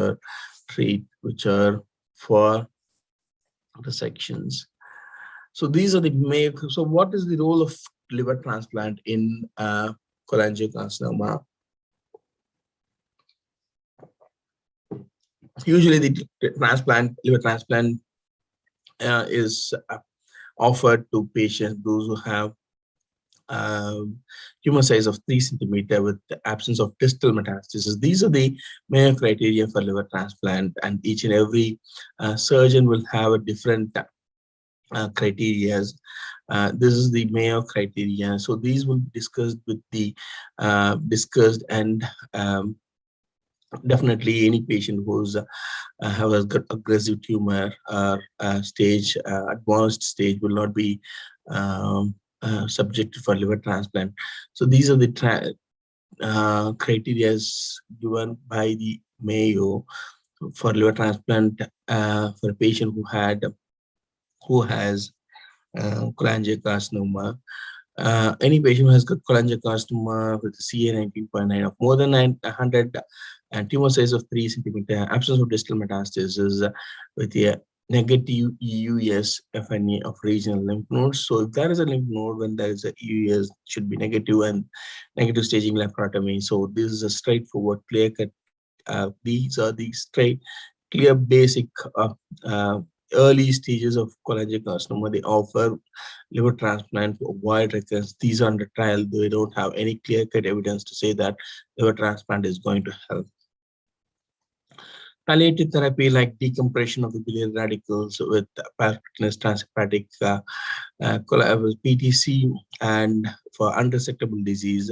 are for resections. So these are the main. So what is the role of liver transplant in cholangiocarcinoma? Usually, the liver transplant is offered to patients those who have tumor size of 3 centimeter with the absence of distal metastasis. These are the Mayo criteria for liver transplant, and each and every surgeon will have a different criteria. This is the Mayo criteria. So these will be discussed with the discussed and definitely any patient who's has got aggressive tumor or stage advanced stage will not be subjected for liver transplant. So these are the criteria given by the Mayo for liver transplant for a patient who has cholangiocarcinoma. Any patient who has got cholangiocarcinoma with a CA 19.9 of more than 900 and tumor size of 3 centimeter, absence of distal metastasis with a negative EUS FNA of regional lymph nodes. So if there is a lymph node, when there is a EUS, should be negative and negative staging laparotomy. So this is a straightforward, clear cut. These are the straight, clear, basic early stages of cholangiocarcinoma. They offer liver transplant to avoid recurrence. These are under trial. They don't have any clear-cut evidence to say that liver transplant is going to help. Palliative therapy like decompression of the biliary radicals with transhepatic PTC, and for unresectable disease,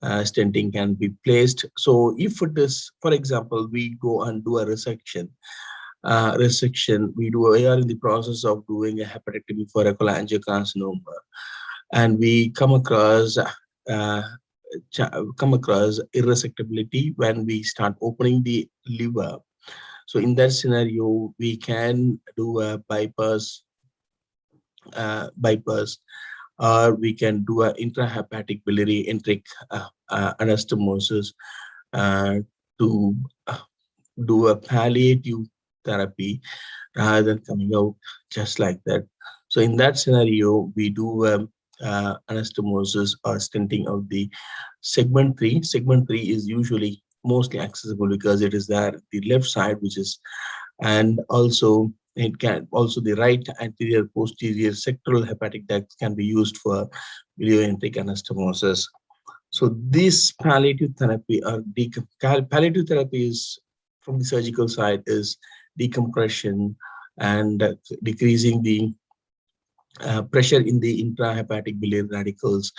stenting can be placed. So if it is, for example, we go and do a resection, we are in the process of doing a hepatectomy for a cholangiocarcinoma, and we come across irresectability when we start opening the liver. So in that scenario, we can do a bypass, or we can do a intrahepatic biliary enteric anastomosis to do a palliative therapy rather than coming out just like that. So in that scenario, we do anastomosis or stenting of the segment 3. Segment 3 is usually mostly accessible because it is there, the left side, which is, and also it can also the right anterior posterior sectoral hepatic duct can be used for bilioenteric anastomosis. So this palliative therapy or palliative therapy is from the surgical side is decompression and decreasing the pressure in the intrahepatic biliary radicals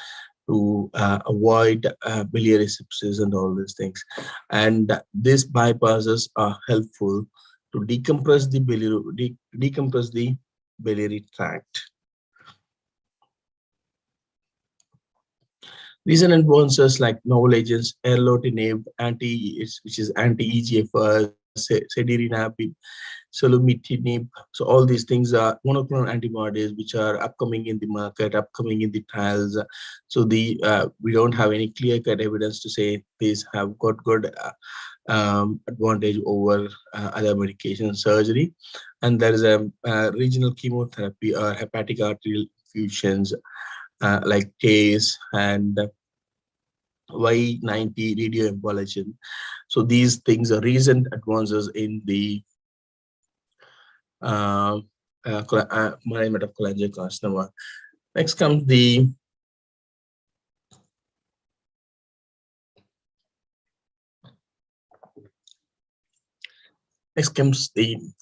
to avoid biliary sepsis and all these things. And these bypasses are helpful to decompress the biliary tract. Recent advances like novel agents, erlotinib, which is anti-EGFR, cediranib, solumitinib. So all these things are monoclonal antibodies which are upcoming in the market, upcoming in the trials. So we don't have any clear-cut evidence to say these have got good advantage over other medication surgery. And there is a regional chemotherapy or hepatic arterial infusions like TACE and Y90 radioembolization. So these things are recent advances in the management of cholangiocarcinoma. Next comes the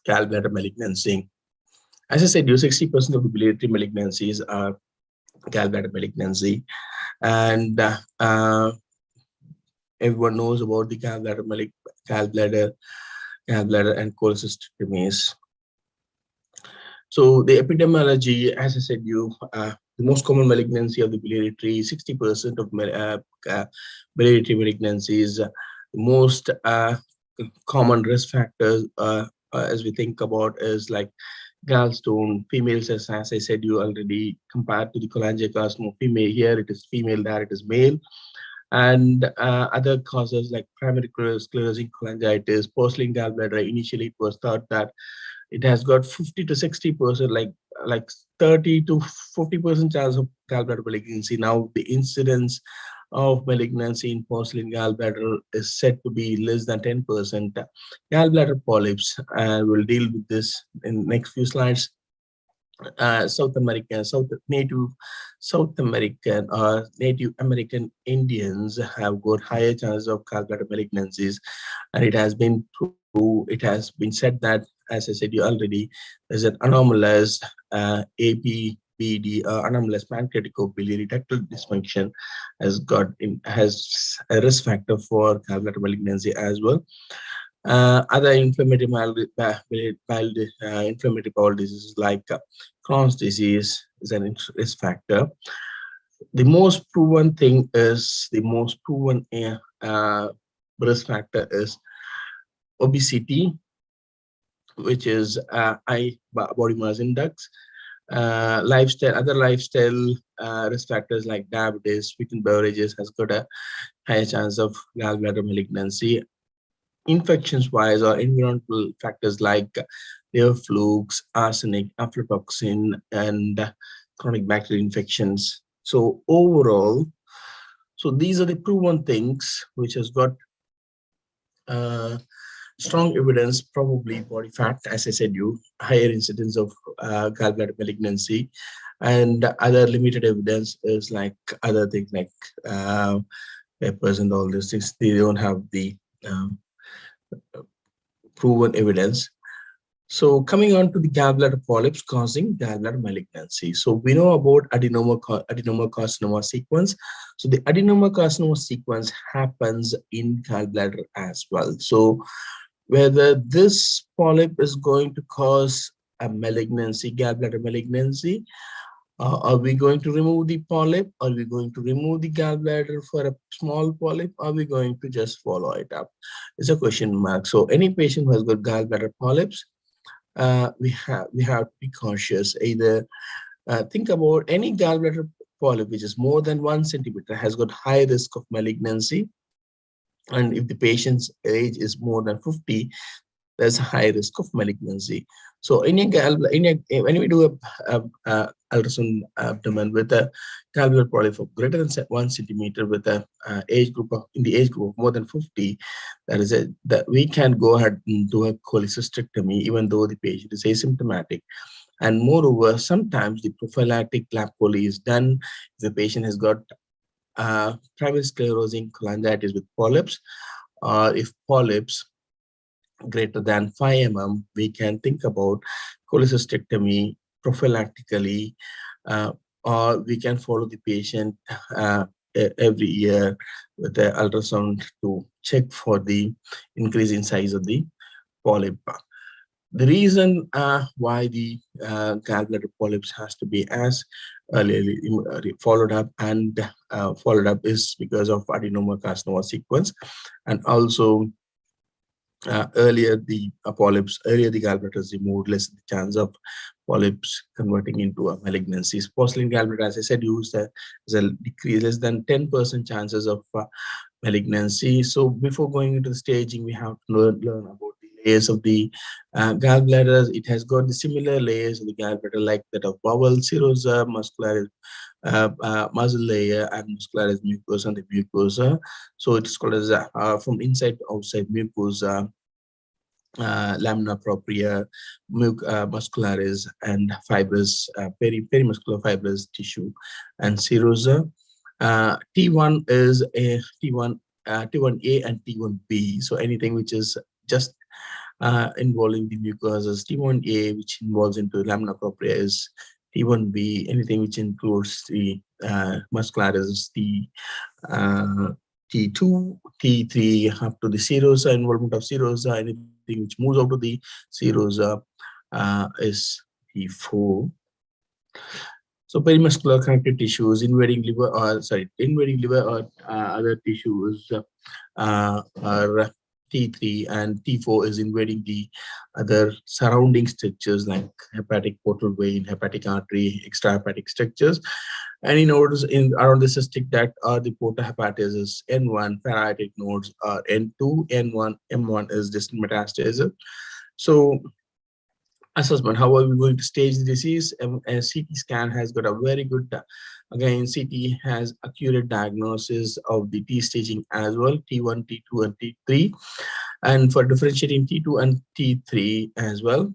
gallbladder malignancy. As I said, 60% of the biliary malignancies are gallbladder malignancy, and everyone knows about the gallbladder and cholecystectomies. So the epidemiology, as I said, the most common malignancy of the biliary tree, 60% of biliary tree malignancies. The most common risk factors, as we think about, is like gallstone, females, as I said, you already compared to the cholangiocarcinoma female. Here it is female, there it is male. And other causes like primary sclerosing cholangitis, porcelain gallbladder. Initially, it was thought that it has got 50 to 60%, like 30 to 40% chance of gallbladder malignancy. Now the incidence of malignancy in porcelain gallbladder is said to be less than 10%. Gallbladder polyps, we'll deal with this in next few slides. South American or Native American Indians have got higher chances of gallbladder malignancies, and it has been said that, as I said you already, there's an anomalous APBD, anomalous pancreaticobiliary ductal dysfunction has a risk factor for gallbladder malignancy as well. Other inflammatory bowel diseases like Crohn's disease is an risk factor. The most proven risk factor is obesity, which is body mass index. Other lifestyle risk factors like diabetes, sweetened beverages has got a higher chance of gallbladder malignancy. Infections wise, or environmental factors like liver flukes, arsenic, aflatoxin, and chronic bacterial infections. So overall, these are the proven things which has got strong evidence, probably body fat, as I said, higher incidence of gallbladder malignancy, and other limited evidence is like other things like peppers and all these things. They don't have the proven evidence. So coming on to the gallbladder polyps causing gallbladder malignancy. So we know about adenocarcinoma sequence. So the adenocarcinoma sequence happens in gallbladder as well. So whether this polyp is going to cause a malignancy, gallbladder malignancy, are we going to remove the polyp? Are we going to remove the gallbladder for a small polyp? Are we going to just follow it up? It's a question mark. So any patient who has got gallbladder polyps, we have to be cautious. Either think about any gallbladder polyp which is more than 1 centimeter has got high risk of malignancy, and if the patient's age is more than 50, there's a high risk of malignancy. So when we do a ultrasound abdomen with a gallbladder polyp of greater than 1 centimeter with a age group of more than 50, that we can go ahead and do a cholecystectomy even though the patient is asymptomatic. And moreover, sometimes the prophylactic lap chole is done if the patient has got primary sclerosing cholangitis with polyps, or if polyps greater than 5 mm, we can think about cholecystectomy prophylactically, or we can follow the patient every year with the ultrasound to check for the increase in size of the polyp. The reason why the gallbladder polyps has to be as followed up is because of adenocarcinoma sequence, and also earlier the gallbladder is removed, less the chance of polyps converting into a malignancy. Porcelain gallbladder, as I said, is a decrease less than 10% chances of malignancy. So before going into the staging, we have to learn about the layers of the gallbladders. It has got the similar layers of the gallbladder like that of bowel, serosa, muscularis, muscle layer, and muscularis mucosa and the mucosa. So it is called as from inside to outside mucosa. lamina propria, muscularis, and fibrous, perimuscular fibrous tissue, and serosa. T1 is a T1, T1A and T1B. So anything which is just involving the mucosas. T1A, which involves into lamina propria, is T1B. Anything which includes the muscularis, the T2, T3, up to the serosa, involvement of serosa. Anything which moves out to the serosa is T4. So perimuscular connective tissues, invading liver or other tissues are T3, and T4 is invading the other surrounding structures like hepatic portal vein, hepatic artery, extrahepatic structures. Any nodes in around the cystic duct are the porta hepatis is N1, parietic nodes are N2, N1, M1 is distant metastasis. So assessment, how are we going to stage the disease? A CT scan has got a very good, again, CT has accurate diagnosis of the T staging as well, T1, T2, and T3. And for differentiating T2 and T3 as well,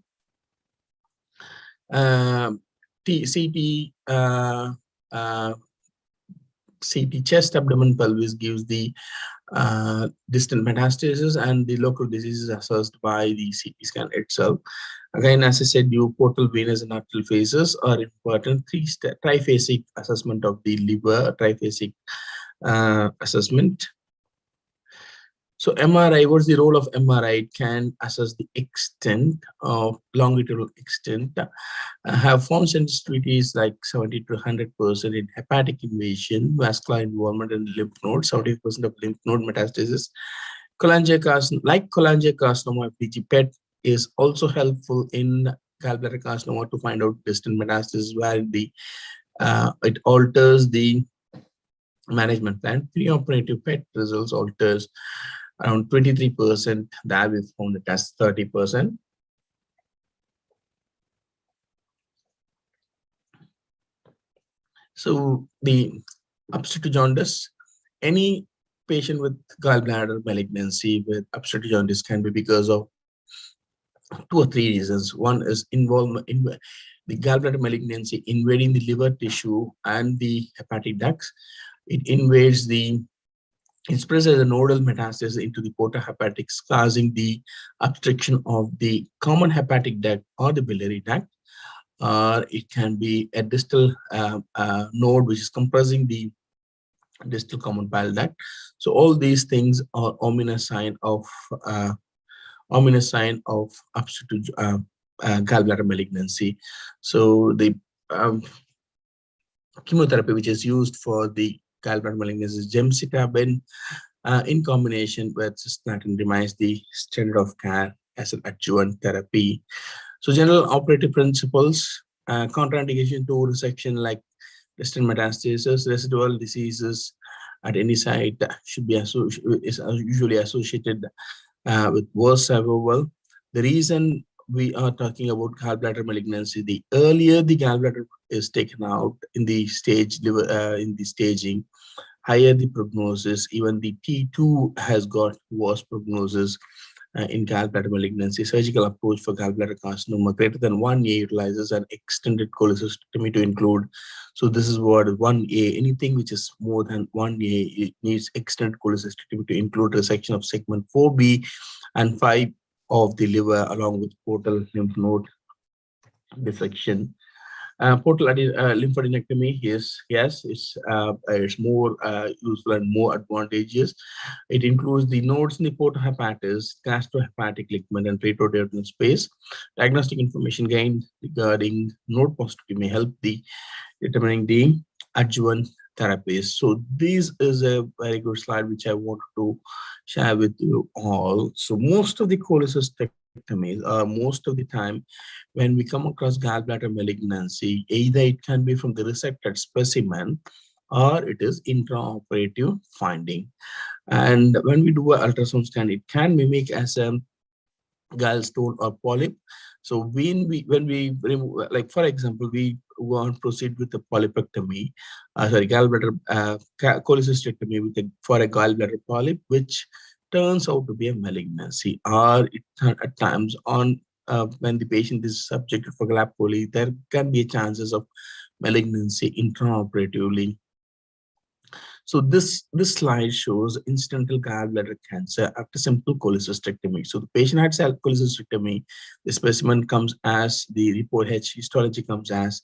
CT chest, abdomen, pelvis gives the distant metastasis, and the local disease is assessed by the CT scan itself. Again, as I said, portal venous and arterial phases are important. Triphasic assessment of the liver, triphasic assessment. So MRI, what's the role of MRI? It can assess the extent of longitudinal extent, have form sensitivities like 70 to 100% in hepatic invasion, vascular involvement in lymph nodes, 70% of lymph node metastasis. Cholangiocarcinoma PG PET is also helpful in gallbladder carcinoma to find out distant metastasis where it alters the management plan. Preoperative PET results alters around 23%. There we found it as 30%. So the obstructive jaundice, any patient with gallbladder malignancy with obstructive jaundice can be because of 2 or 3 reasons. One is involvement in the gallbladder malignancy invading the liver tissue and the hepatic ducts. It invades it spreads as a nodal metastasis into the porta hepatics, causing the obstruction of the common hepatic duct or the biliary duct. Or it can be a distal node which is compressing the distal common bile duct. So all these things are ominous sign of obstructive gallbladder malignancy. So the chemotherapy which is used for the gallbladder malignancy is gemcitabine in combination with cisplatin remains the standard of care as an adjuvant therapy. So general operative principles, contraindication to resection like distant metastasis, residual diseases at any site should be usually associated with worse survival. The reason we are talking about gallbladder malignancy, the earlier the gallbladder is taken out in the staging, higher the prognosis. Even the T2 has got worse prognosis in gallbladder malignancy. Surgical approach for gallbladder carcinoma greater than 1A utilizes an extended cholecystectomy to include. So this is what 1A, anything which is more than 1A, it needs extended cholecystectomy to include resection of segment 4B and 5 of the liver along with portal lymph node dissection. Portal lymphadenectomy is it's more useful and more advantageous. It includes the nodes in the porta hepatis, gastrohepatic ligament, and retroduodenal space. Diagnostic information gained regarding node positivity may help determining the adjuvant therapies. So this is a very good slide which I want to share with you all. So most of the cholecystectomies, most of the time, when we come across gallbladder malignancy, either it can be from the resected specimen or it is intraoperative finding. And when we do an ultrasound scan, it can mimic as a gallstone or polyp. So when we remove, like for example, we want to proceed with the polypectomy, gallbladder cholecystectomy for a gallbladder polyp, which turns out to be a malignancy, or it, at times on when the patient is subjected for Gall coli, there can be chances of malignancy intraoperatively. So this slide shows incidental gallbladder cancer after simple cholecystectomy. So the patient had cholecystectomy. The specimen comes as the report histology comes as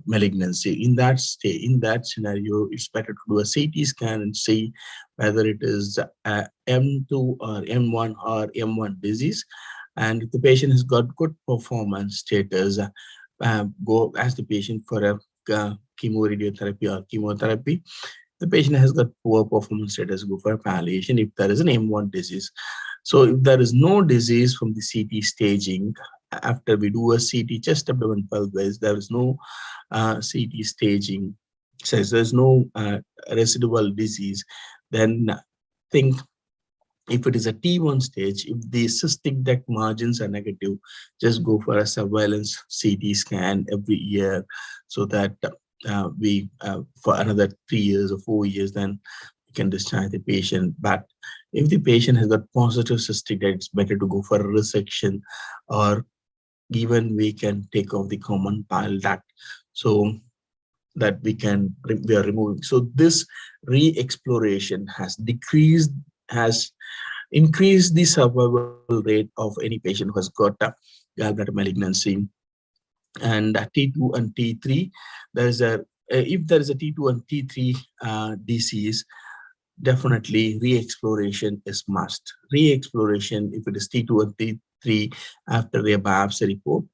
malignancy. In that state, in that scenario, it's better to do a CT scan and see whether it is M2 or M1 or M1 disease. And if the patient has got good performance status, go ask the patient for a chemoradiotherapy or chemotherapy. The patient has got poor performance status, go for palliation if there is an M1 disease. So if there is no disease from the CT staging, after we do a CT chest abdomen pelvis, there is no CT staging, says there's no residual disease, then think if it is a T1 stage, if the cystic duct margins are negative, just go for a surveillance CT scan every year, so that we for another 3 years or 4 years, then we can discharge the patient. But if the patient has got positive cystic duct, it's better to go for a resection, or even we can take off the common bile duct, so that we are removing. So this re-exploration has increased the survival rate of any patient who has got gallbladder malignancy. And T2 and T3, there is a if there is a T2 and T3 disease, definitely re-exploration is must. Re-exploration if it is T2 and T3 after a biopsy report.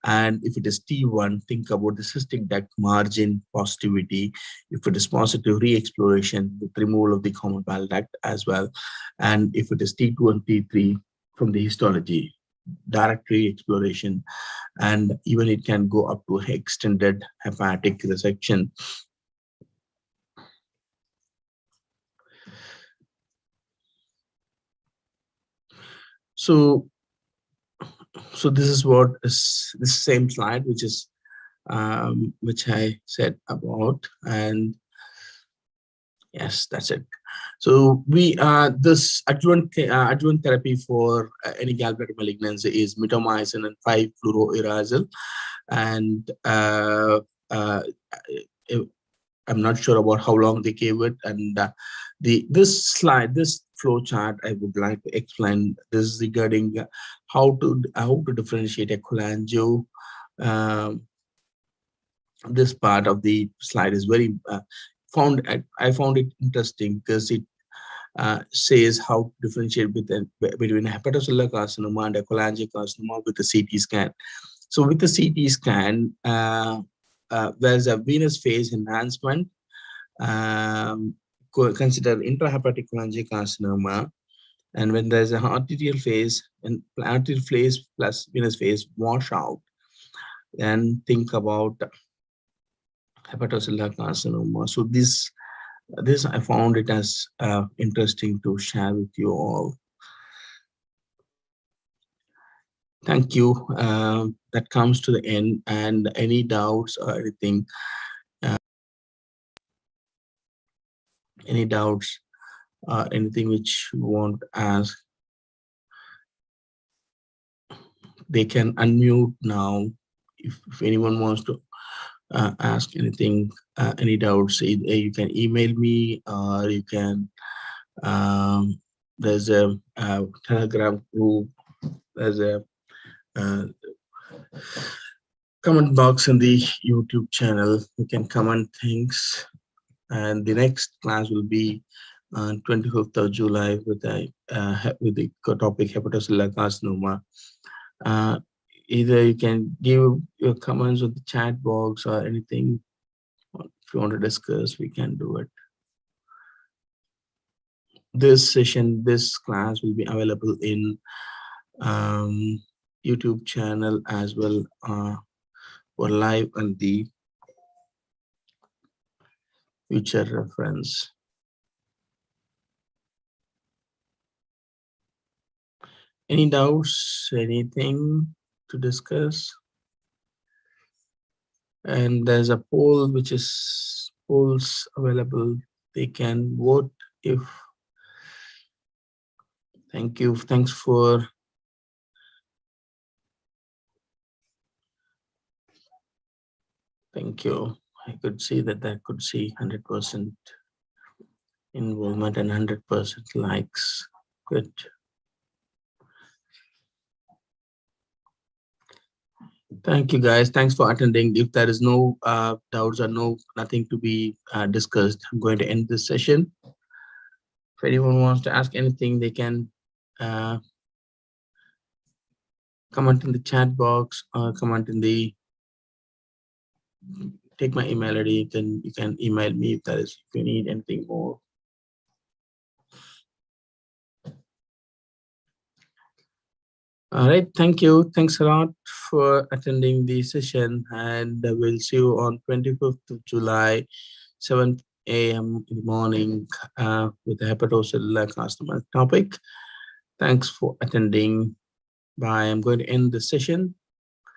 And if it is T1, think about the cystic duct margin positivity. If it is positive, re-exploration with removal of the common bile duct as well. And if it is T2 and T3 from the histology, direct re-exploration, and even it can go up to extended hepatic resection. So this is what is this same slide, which I said about, and yes, that's it. So we this adjuvant therapy for any gallbladder malignancy is mitomycin and 5-fluorouracil, and I'm not sure about how long they gave it. And this flow chart, I would like to explain. This is regarding how to differentiate a cholangio. This part of the slide is very I found it interesting because it says how to differentiate between a hepatocellular carcinoma and a cholangiocarcinoma with a CT scan. So with the CT scan, there's a venous phase enhancement. Consider intrahepatic cholangiocarcinoma, and when there's an arterial phase and arterial phase plus venous phase washout, then think about hepatocellular carcinoma. So this I found it as interesting to share with you all. Thank you. That comes to the end. And any doubts or anything? Any doubts or anything which you want to ask? They can unmute now. If anyone wants to ask anything, any doubts, you can email me, or you can. There's a Telegram group. There's a comment box in the YouTube channel. You can comment things, and the next class will be on 25th of July with the topic hepatocellular carcinoma. Either you can give your comments on the chat box or anything. If you want to discuss, we can do it. This session, this class will be available in YouTube channel as well for live and the future reference. Any doubts, anything to discuss? And there's a poll which is polls available. They can vote if Thank you. Thanks for thank you. I could see that I could see 100% involvement and 100% likes. Good. Thank you, guys. Thanks for attending. If there is no doubts or nothing to be discussed, I'm going to end this session. If anyone wants to ask anything, they can comment in the chat box or comment in the. Take my email ID. You can email me if you need anything more. All right, thank you. Thanks a lot for attending the session, and we'll see you on 25th of July, 7 a.m. in the morning with the hepatocellular carcinoma topic. Thanks for attending. Bye. I'm going to end the session.